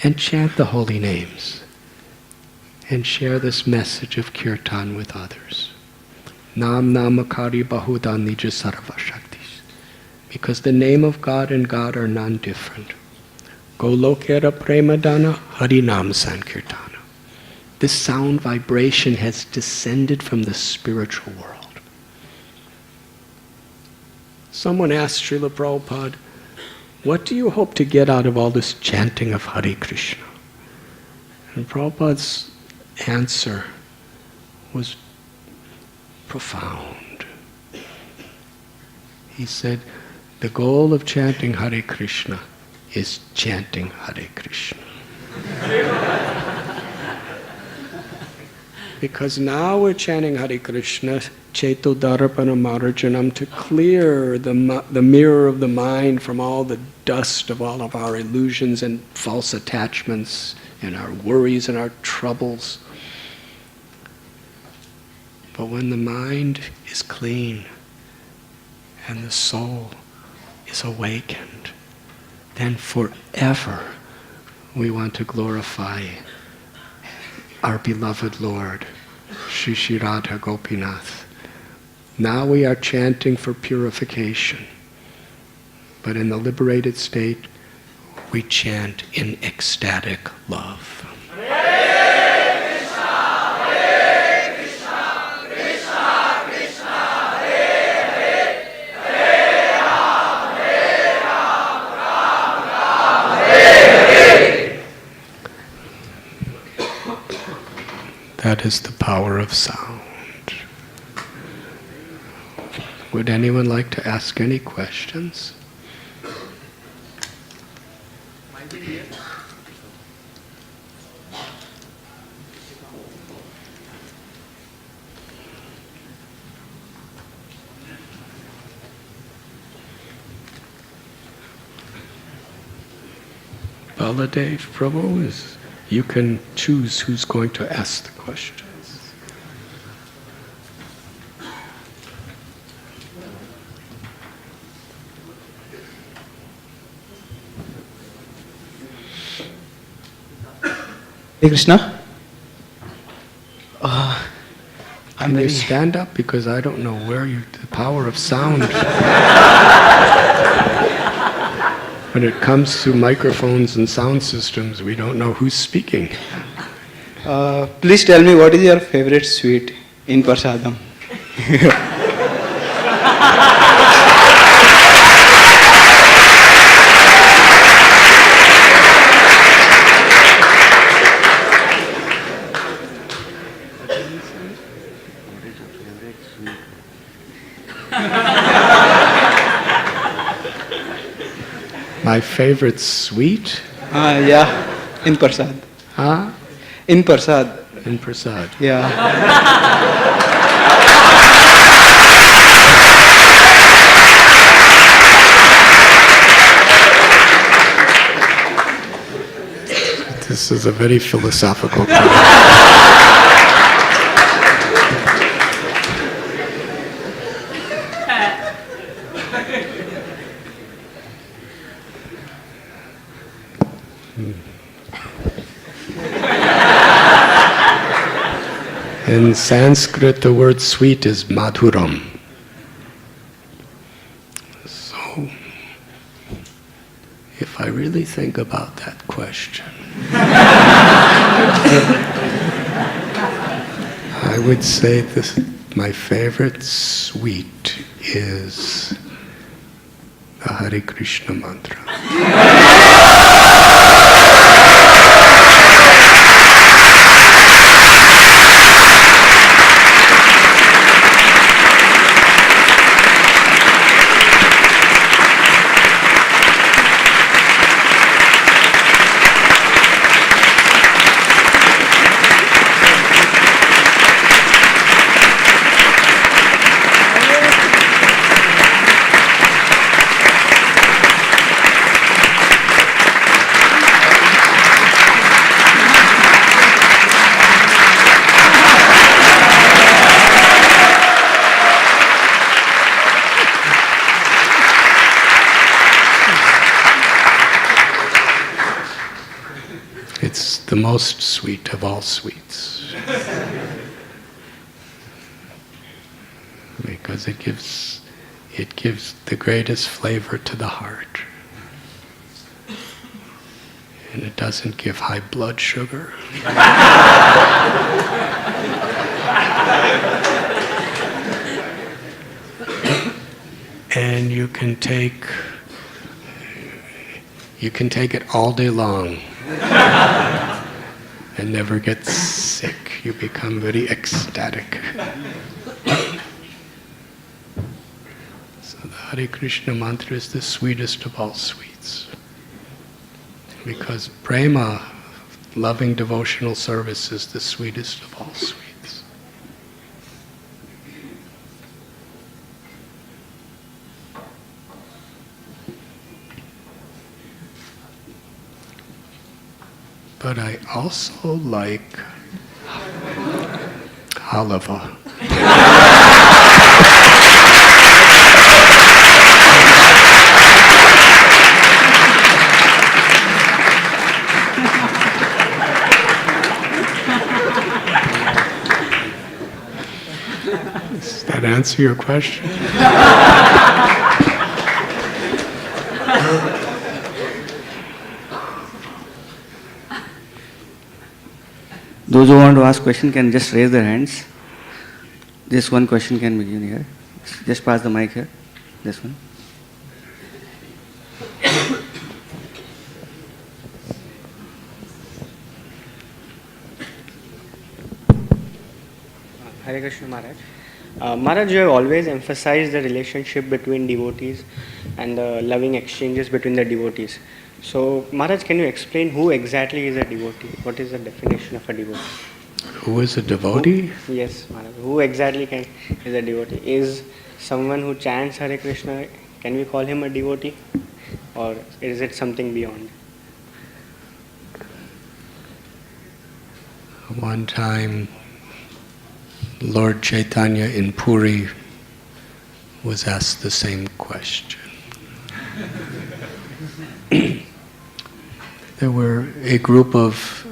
and chant the holy names and share this message of kirtan with others. Nam namakari bahudan nija sarva shaktis. Because the name of God and God are non-different. Golokera premadana harinam sankirtana. This sound vibration has descended from the spiritual world. Someone asked Srila Prabhupada, what do you hope to get out of all this chanting of Hare Krishna? And Prabhupada's answer was profound. He said, the goal of chanting Hare Krishna is chanting Hare Krishna. Because now we're chanting Hare Krishna, Cheto Darapana Marajanam, to clear the mirror of the mind from all the dust of all of our illusions and false attachments and our worries and our troubles. But when the mind is clean and the soul is awakened, then forever we want to glorify our beloved Lord, Shri Shri Radha Gopinath. Now we are chanting for purification, but in the liberated state, we chant in ecstatic love. That is the power of sound. Would anyone like to ask any questions? Baladev Prabhu, you can choose who's going to ask the questions. Hare Krishna. Can you stand up? Because I don't know where the power of sound. When it comes to microphones and sound systems, we don't know who's speaking. Please tell me, what is your favorite sweet in Prasadam? My favorite sweet? Yeah, in Prasad. Huh? In Prasad. In Prasad. Yeah. This is a very philosophical question. In Sanskrit, the word sweet is madhuram. So, if I really think about that question, I would say this, my favorite sweet is the Hare Krishna mantra. It's the most sweet of all sweets. Because it gives the greatest flavor to the heart. And it doesn't give high blood sugar. And you can take it all day long and never get sick. You become very ecstatic. So the Hare Krishna mantra is the sweetest of all sweets. Because prema, loving devotional service, is the sweetest of all sweets. But I also like halava. Does that answer your question? Those who want to ask question can just raise their hands. Just one question can begin here. Just pass the mic here. This one. Hare Krishna Maharaj. Maharaj, you have always emphasized the relationship between devotees and the loving exchanges between the devotees. So, Maharaj, can you explain who exactly is a devotee? What is the definition of a devotee? Who is a devotee? Yes, Maharaj. Who exactly is a devotee? Is someone who chants Hare Krishna, can we call him a devotee? Or is it something beyond? One time, Lord Chaitanya in Puri was asked the same question. There were a group of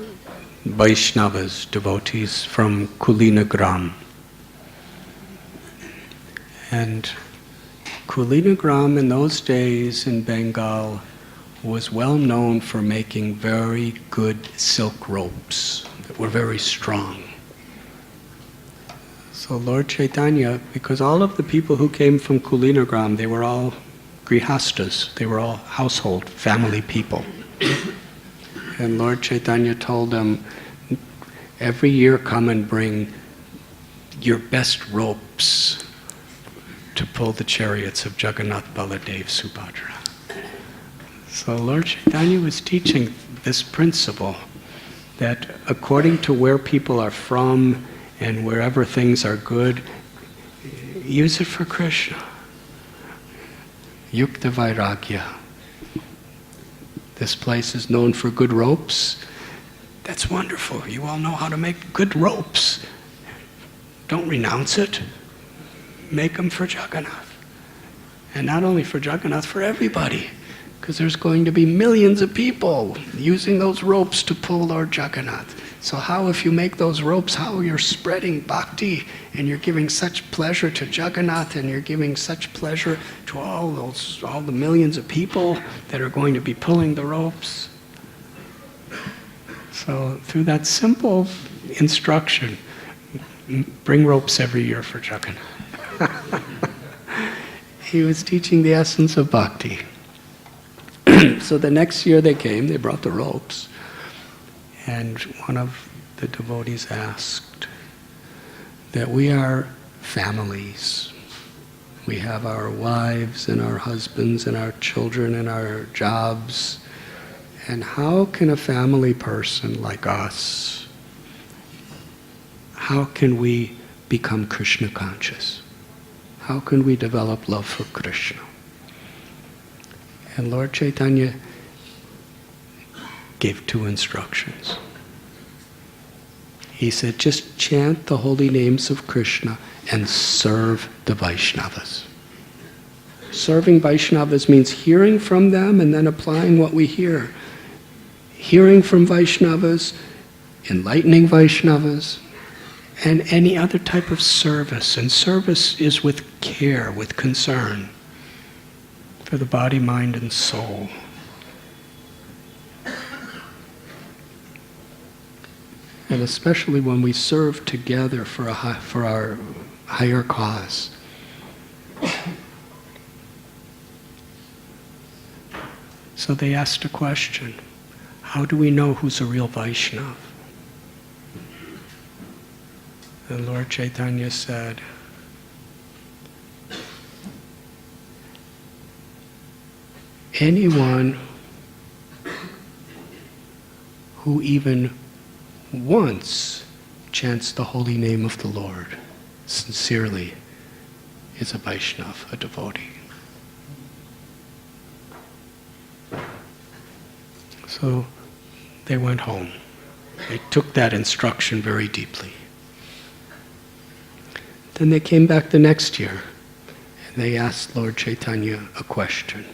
Vaishnavas, devotees from Kulinagram. And Kulinagram in those days in Bengal was well known for making very good silk ropes that were very strong. So Lord Chaitanya, because all of the people who came from Kulinagram, they were all grihastas, they were all household, family people. And Lord Chaitanya told them, every year come and bring your best ropes to pull the chariots of Jagannath, Baladev, Subhadra. So Lord Chaitanya was teaching this principle that according to where people are from and wherever things are good, use it for Krishna. Yukta Vairagya. This place is known for good ropes. That's wonderful. You all know how to make good ropes. Don't renounce it. Make them for Jagannath. And not only for Jagannath, for everybody. Because there's going to be millions of people using those ropes to pull Lord Jagannath. So how, if you make those ropes, how you're spreading bhakti and you're giving such pleasure to Jagannath and you're giving such pleasure to all the millions of people that are going to be pulling the ropes. So through that simple instruction, bring ropes every year for Jagannath. He was teaching the essence of bhakti. So the next year they came, they brought the ropes. And one of the devotees asked that we are families. We have our wives and our husbands and our children and our jobs. And how can a family person like us, how can we become Krishna conscious? How can we develop love for Krishna? And Lord Chaitanya gave two instructions. He said, just chant the holy names of Krishna and serve the Vaishnavas. Serving Vaishnavas means hearing from them and then applying what we hear. Hearing from Vaishnavas, enlightening Vaishnavas, and any other type of service. And service is with care, with concern for the body, mind, and soul. And especially when we serve together for our higher cause. So they asked a question, how do we know who's a real Vaishnava? And Lord Chaitanya said, anyone who even once chants the holy name of the Lord sincerely is a Vaishnava, a devotee. So they went home. They took that instruction very deeply. Then they came back the next year and they asked Lord Chaitanya a question.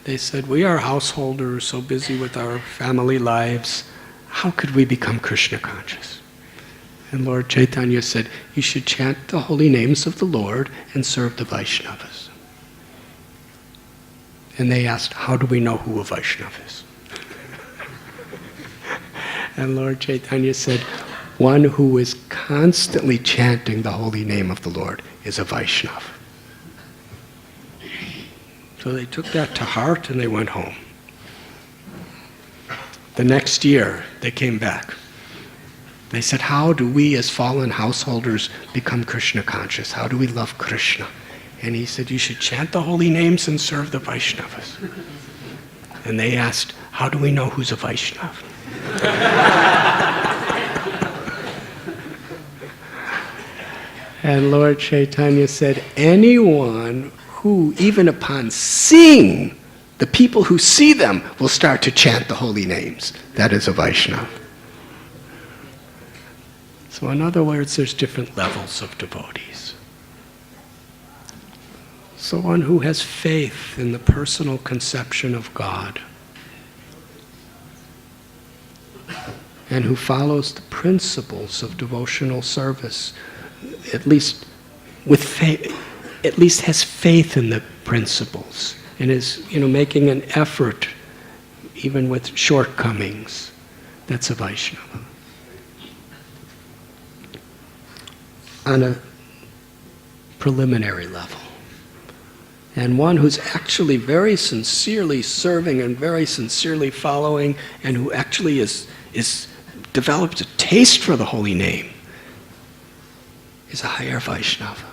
They said, we are householders, so busy with our family lives. How could we become Krishna conscious? And Lord Chaitanya said, you should chant the holy names of the Lord and serve the Vaishnavas. And they asked, how do we know who a Vaishnava is? And Lord Chaitanya said, one who is constantly chanting the holy name of the Lord is a Vaishnava. So they took that to heart and they went home. The next year, they came back. They said, how do we as fallen householders become Krishna conscious? How do we love Krishna? And he said, you should chant the holy names and serve the Vaishnavas. And they asked, how do we know who's a Vaishnava? And Lord Chaitanya said, anyone who, even upon seeing the people who see them, will start to chant the holy names, that is a Vaishnava. So in other words, there's different levels of devotees. So one who has faith in the personal conception of God and who follows the principles of devotional service, at least with faith, at least has faith in the principles and is, making an effort even with shortcomings. That's a Vaishnava. On a preliminary level. And one who's actually very sincerely serving and very sincerely following and who actually is developed a taste for the holy name is a higher Vaishnava.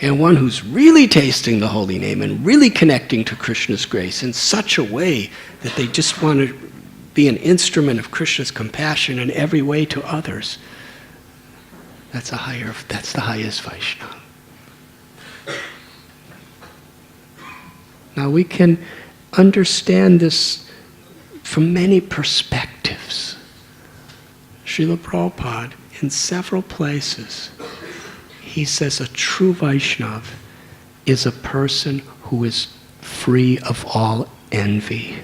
And one who's really tasting the holy name and really connecting to Krishna's grace in such a way that they just want to be an instrument of Krishna's compassion in every way to others, that's the highest Vaishnava. Now we can understand this from many perspectives. Srila Prabhupada, in several places, he says a true Vaishnava is a person who is free of all envy.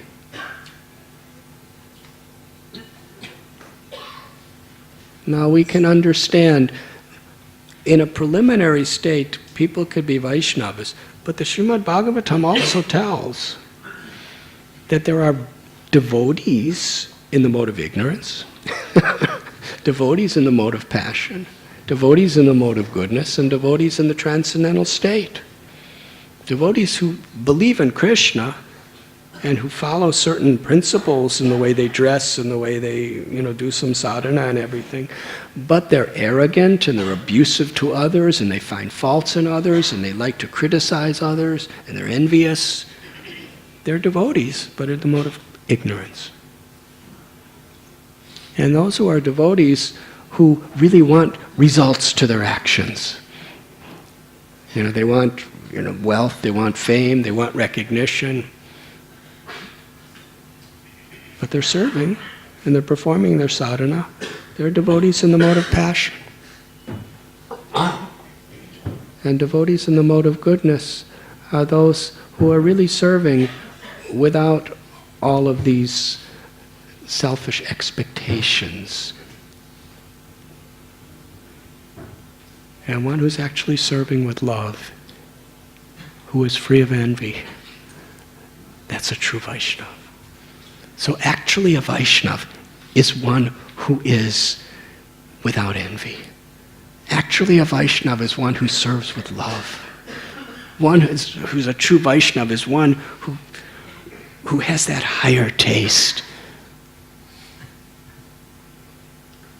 Now we can understand, in a preliminary state, people could be Vaishnavas, but the Srimad Bhagavatam also tells that there are devotees in the mode of ignorance, devotees in the mode of passion, devotees in the mode of goodness, and devotees in the transcendental state. Devotees who believe in Krishna and who follow certain principles in the way they dress and the way they, do some sadhana and everything, but they're arrogant and they're abusive to others and they find faults in others and they like to criticize others and they're envious. They're devotees, but in the mode of ignorance. And those who are devotees who really want results to their actions. They want wealth, they want fame, they want recognition. But they're serving and they're performing their sadhana. They're devotees in the mode of passion. And devotees in the mode of goodness are those who are really serving without all of these selfish expectations. And one who's actually serving with love, who is free of envy, that's a true Vaishnava. So actually a Vaishnava is one who is without envy. Actually a Vaishnava is one who serves with love. One who's a true Vaishnava is one who has that higher taste,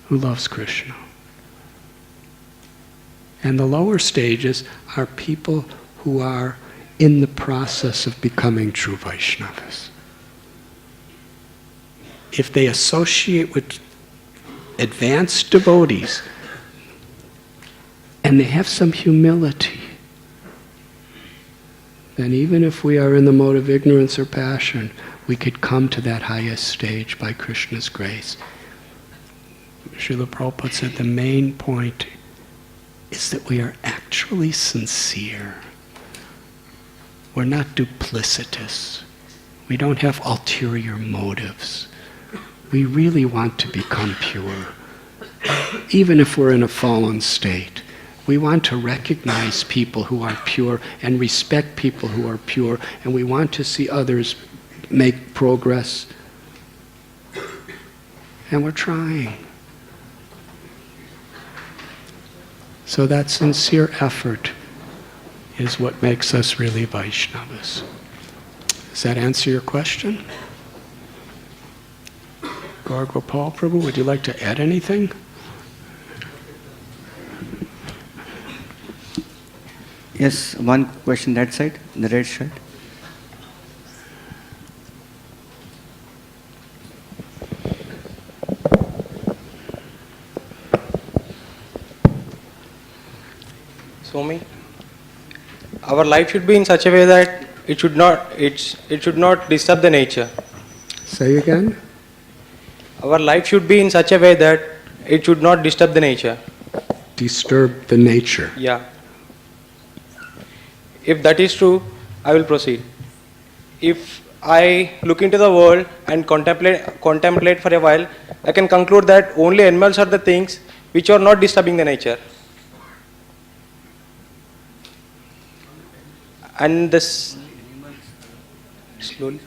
who loves Krishna. And the lower stages are people who are in the process of becoming true Vaishnavas. If they associate with advanced devotees and they have some humility, then even if we are in the mode of ignorance or passion, we could come to that highest stage by Krishna's grace. Srila Prabhupada said the main point is that we are actually sincere. We're not duplicitous. We don't have ulterior motives. We really want to become pure. Even if we're in a fallen state, we want to recognize people who are pure and respect people who are pure, and we want to see others make progress. And we're trying. So that sincere effort is what makes us really Vaishnavas. Does that answer your question? Gaur Gopal Prabhu, would you like to add anything? Yes, one question that side, the red shirt. Swami, our life should be in such a way that it should not disturb the nature. Say again? Our life should be in such a way that it should not disturb the nature. Disturb the nature. Yeah. If that is true, I will proceed. If I look into the world and contemplate for a while, I can conclude that only animals are the things which are not disturbing the nature. And this slowly.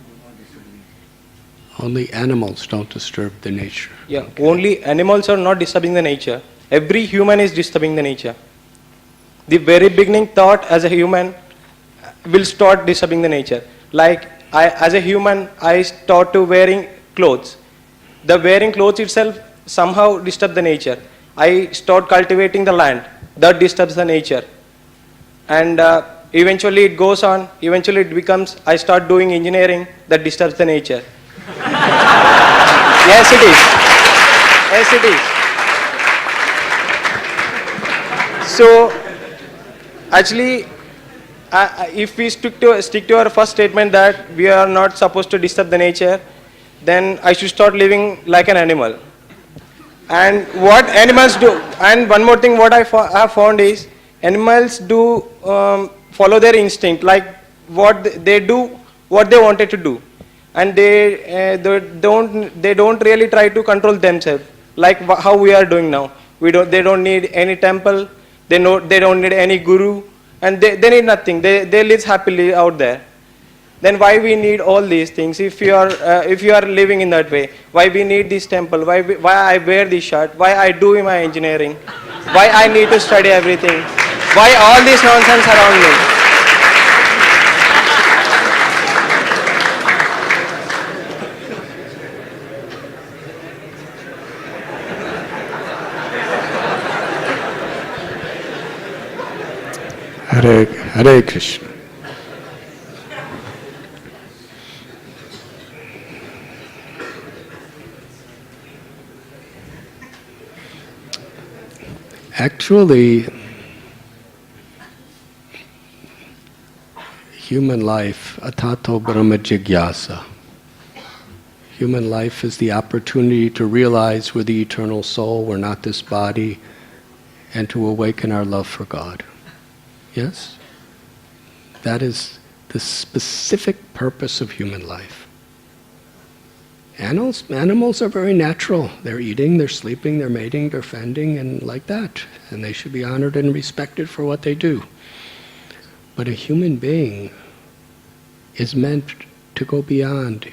Only animals don't disturb the nature. Yeah, only animals are not disturbing the nature. Every human is disturbing the nature. The very beginning thought as a human will start disturbing the nature. Like as a human, I start to wearing clothes. The wearing clothes itself somehow disturbs the nature. I start cultivating the land. That disturbs the nature. And eventually it goes on. Eventually it becomes, I start doing engineering. That disturbs the nature. Yes, it is. Yes, it is. So, actually, if we stick to our first statement that we are not supposed to disturb the nature, then I should start living like an animal. And what animals do, and one more thing what I have found is, animals do follow their instinct, like what they do, what they wanted to do. And they don't really try to control themselves. like how we are doing now. They don't need any temple, they don't need any guru, and they need nothing. They live happily out there. Then why we need all these things? If you are living in that way, why we need this temple? Why I wear this shirt? Why I do my engineering? Why I need to study everything? Why all this nonsense around me? Hare Krishna. Actually, human life, atato brahma jigyasa. Human life is the opportunity to realize we're the eternal soul, we're not this body, and to awaken our love for God. Yes? That is the specific purpose of human life. Animals are very natural. They're eating, they're sleeping, they're mating, they're fending, and like that. And they should be honored and respected for what they do. But a human being is meant to go beyond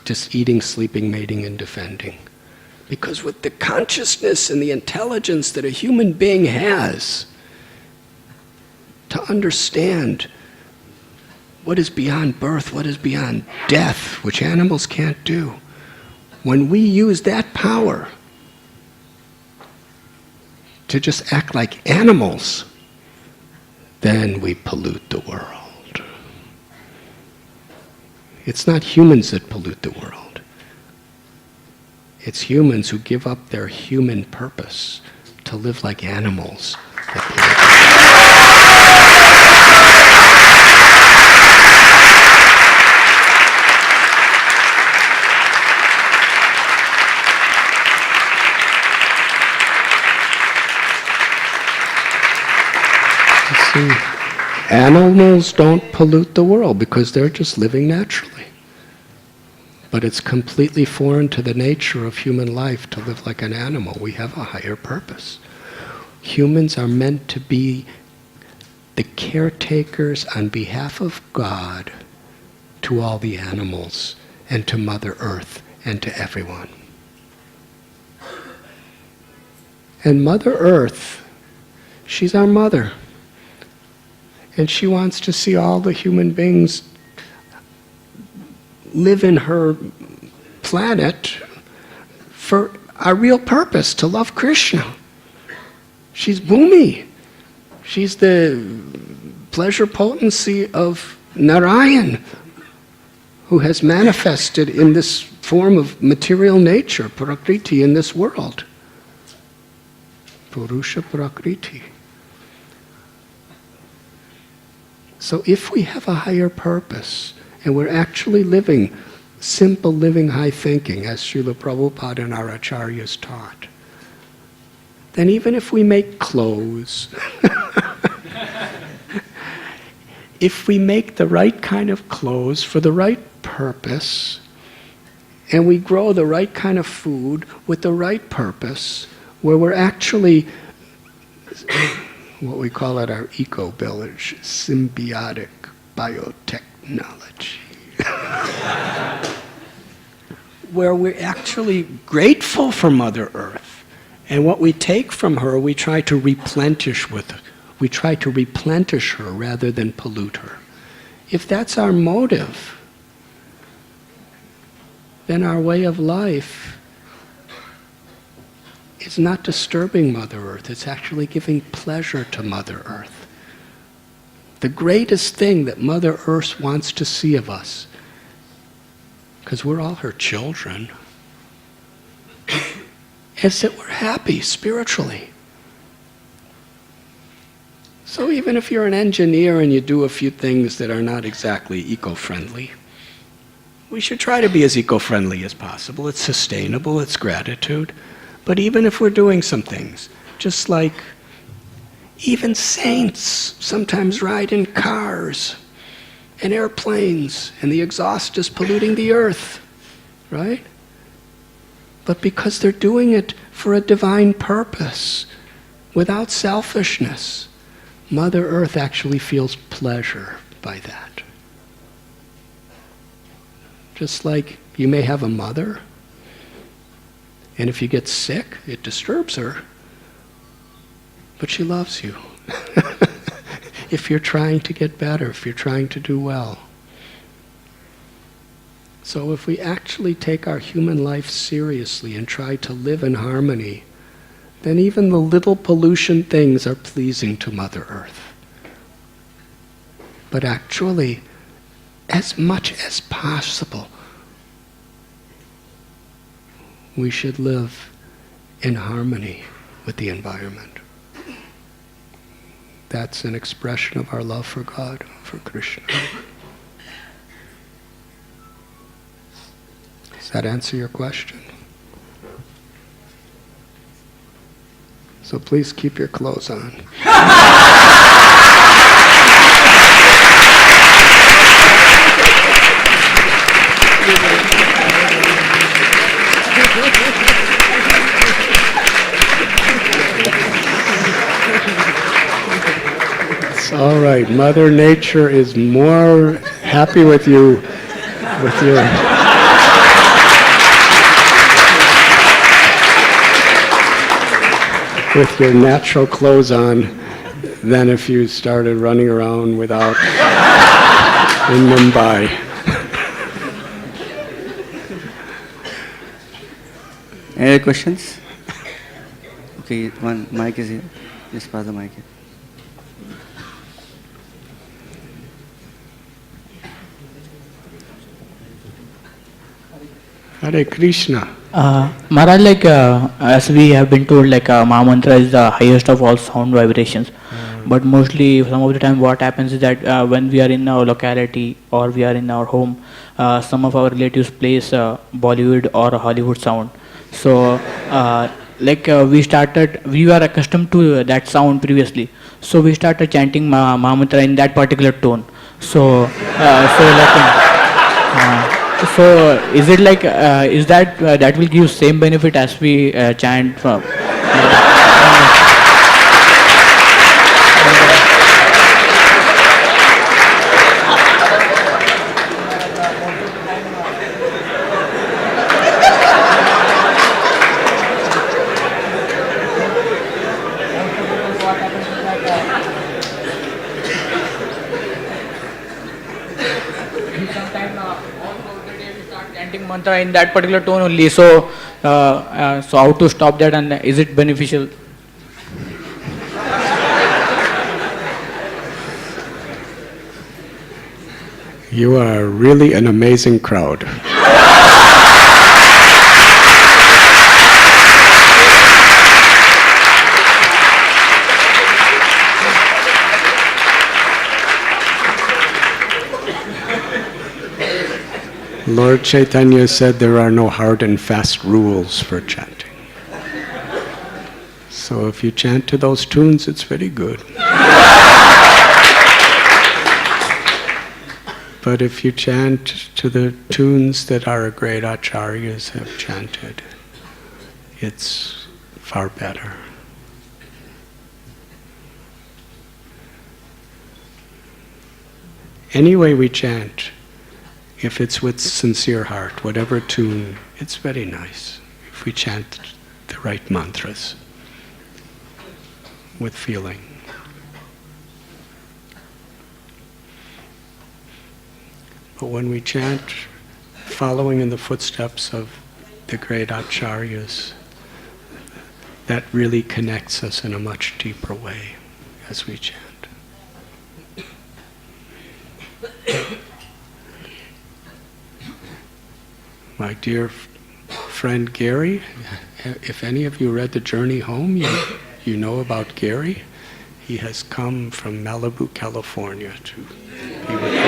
just eating, sleeping, mating, and defending. Because with the consciousness and the intelligence that a human being has, to understand what is beyond birth, what is beyond death, which animals can't do. When we use that power to just act like animals, then we pollute the world. It's not humans that pollute the world. It's humans who give up their human purpose to live like animals. See, animals don't pollute the world because they're just living naturally. But it's completely foreign to the nature of human life to live like an animal. We have a higher purpose. Humans are meant to be the caretakers on behalf of God to all the animals and to Mother Earth and to everyone. And Mother Earth, she's our mother. And she wants to see all the human beings live in her planet for our real purpose, to love Krishna. She's Bhumi. She's the pleasure potency of Narayan, who has manifested in this form of material nature, Prakriti, in this world. Purusha Prakriti. So if we have a higher purpose, and we're actually living simple living, high thinking, as Srila Prabhupada and our acharyas taught, then even if we make clothes, if we make the right kind of clothes for the right purpose, and we grow the right kind of food with the right purpose, where we're actually what we call at our eco-village, symbiotic biotechnology. Where we're actually grateful for Mother Earth. And what we take from her, we try to replenish with her. We try to replenish her rather than pollute her. If that's our motive, then our way of life is not disturbing Mother Earth. It's actually giving pleasure to Mother Earth. The greatest thing that Mother Earth wants to see of us, because we're all her children, is that we're happy spiritually. So even if you're an engineer and you do a few things that are not exactly eco-friendly, we should try to be as eco-friendly as possible. It's sustainable, it's gratitude. But even if we're doing some things, just like even saints sometimes ride in cars and airplanes, and the exhaust is polluting the earth, right? but because they're doing it for a divine purpose, without selfishness. Mother Earth actually feels pleasure by that. Just like you may have a mother, and if you get sick, it disturbs her, but she loves you. If you're trying to get better, if you're trying to do well. So if we actually take our human life seriously and try to live in harmony, then even the little pollution things are pleasing to Mother Earth. But actually, as much as possible, we should live in harmony with the environment. That's an expression of our love for God, for Krishna. Does that answer your question? So please keep your clothes on. It's all right. Mother Nature is more happy with you, with your natural clothes on than if you started running around without in Mumbai. Any other questions? Okay, one mic is here. Just pass the mic here. Hare Krishna. Maharaj, as we have been told, Maha Mantra is the highest of all sound vibrations. But mostly, some of the time, what happens is that when we are in our locality or we are in our home, some of our relatives plays Bollywood or Hollywood sound. So, we were accustomed to that sound previously. So we started chanting Maha Mantra in that particular tone. So is it is that that will give same benefit as we chant from? Mantra in that particular tone only. So how to stop that, and is it beneficial? You are really an amazing crowd. Lord Chaitanya said there are no hard and fast rules for chanting. So if you chant to those tunes, it's very good. But if you chant to the tunes that our great acharyas have chanted, it's far better. Any way we chant, if it's with sincere heart, whatever tune, it's very nice. If we chant the right mantras with feeling. But when we chant following in the footsteps of the great acharyas, that really connects us in a much deeper way as we chant. My dear friend Gary, if any of you read The Journey Home, you know about Gary. He has come from Malibu, California to be with you.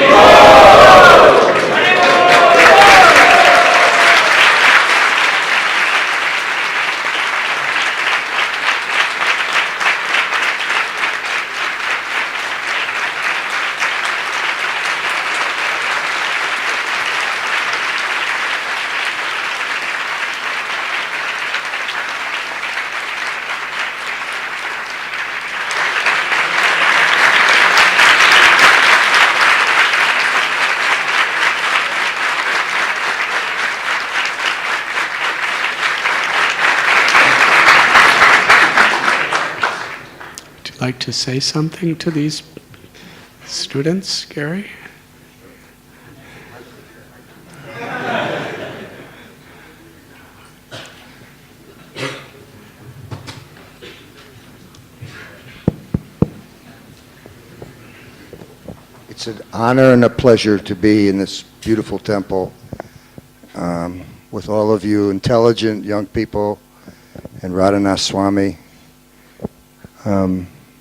like to say something to these students, Gary? It's an honor and a pleasure to be in this beautiful temple with all of you intelligent young people and Radhanath Swami.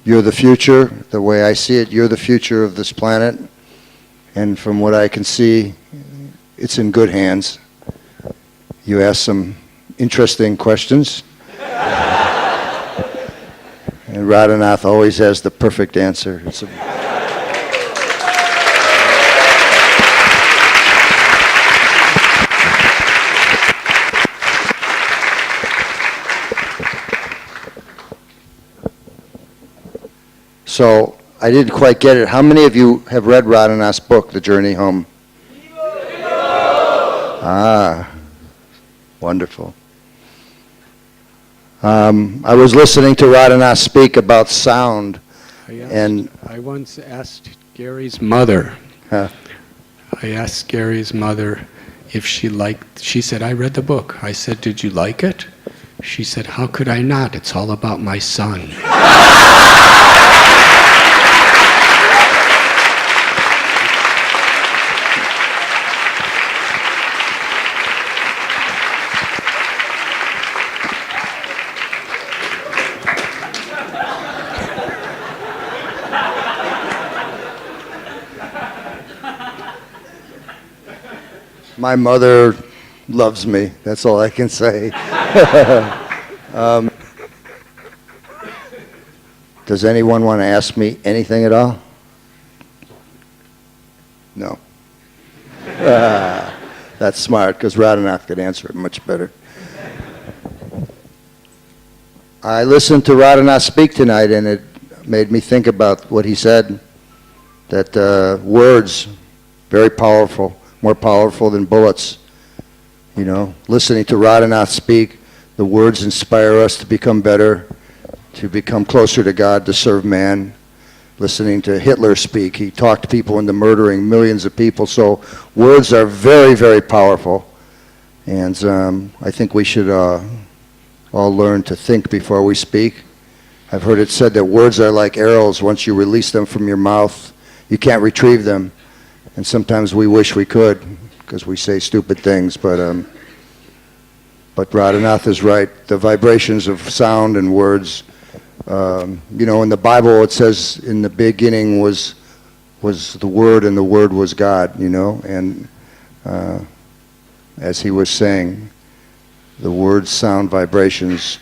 You're the future. The way I see it, you're the future of this planet. And from what I can see, it's in good hands. You asked some interesting questions. And Radhanath always has the perfect answer. So, I didn't quite get it. How many of you have read Radhanath's book, The Journey Home? Ah, wonderful. I was listening to Radhanath speak about sound, and I once asked Gary's mother. I asked Gary's mother if she liked. She said, "I read the book." I said, "Did you like it?" She said, "How could I not? It's all about my son." My mother loves me. That's all I can say. Does anyone want to ask me anything at all? No. That's smart, because Radhanath could answer it much better. I listened to Radhanath speak tonight, and it made me think about what he said, that words, very powerful, more powerful than bullets. You know, listening to Radhanath speak, the words inspire us to become better, to become closer to God, to serve man. Listening to Hitler speak, he talked people into murdering millions of people. So words are very, very powerful. And I think we should all learn to think before we speak. I've heard it said that words are like arrows. Once you release them from your mouth, you can't retrieve them. And sometimes we wish we could, because we say stupid things, but Radhanath is right. The vibrations of sound and words, you know, in the Bible it says in the beginning was the Word, and the Word was God, you know, and as he was saying, the words, sound, vibrations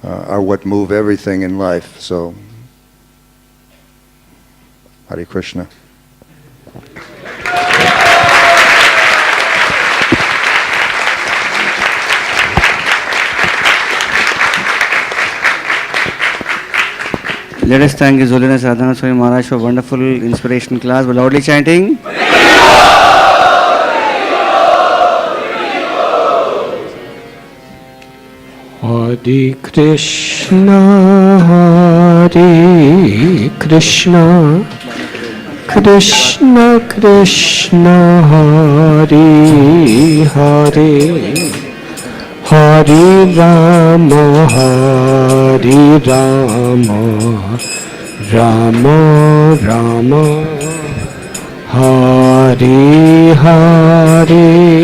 are what move everything in life. So, Hare Krishna. Let us thank His Holiness Radhanath Swami Maharaj for a wonderful inspiration class. We're loudly chanting. Hare Krishna, Hare Krishna, Krishna Krishna, Hare Hare, Hare Rama, Hare Rama, Rama Rama, Hare Hare.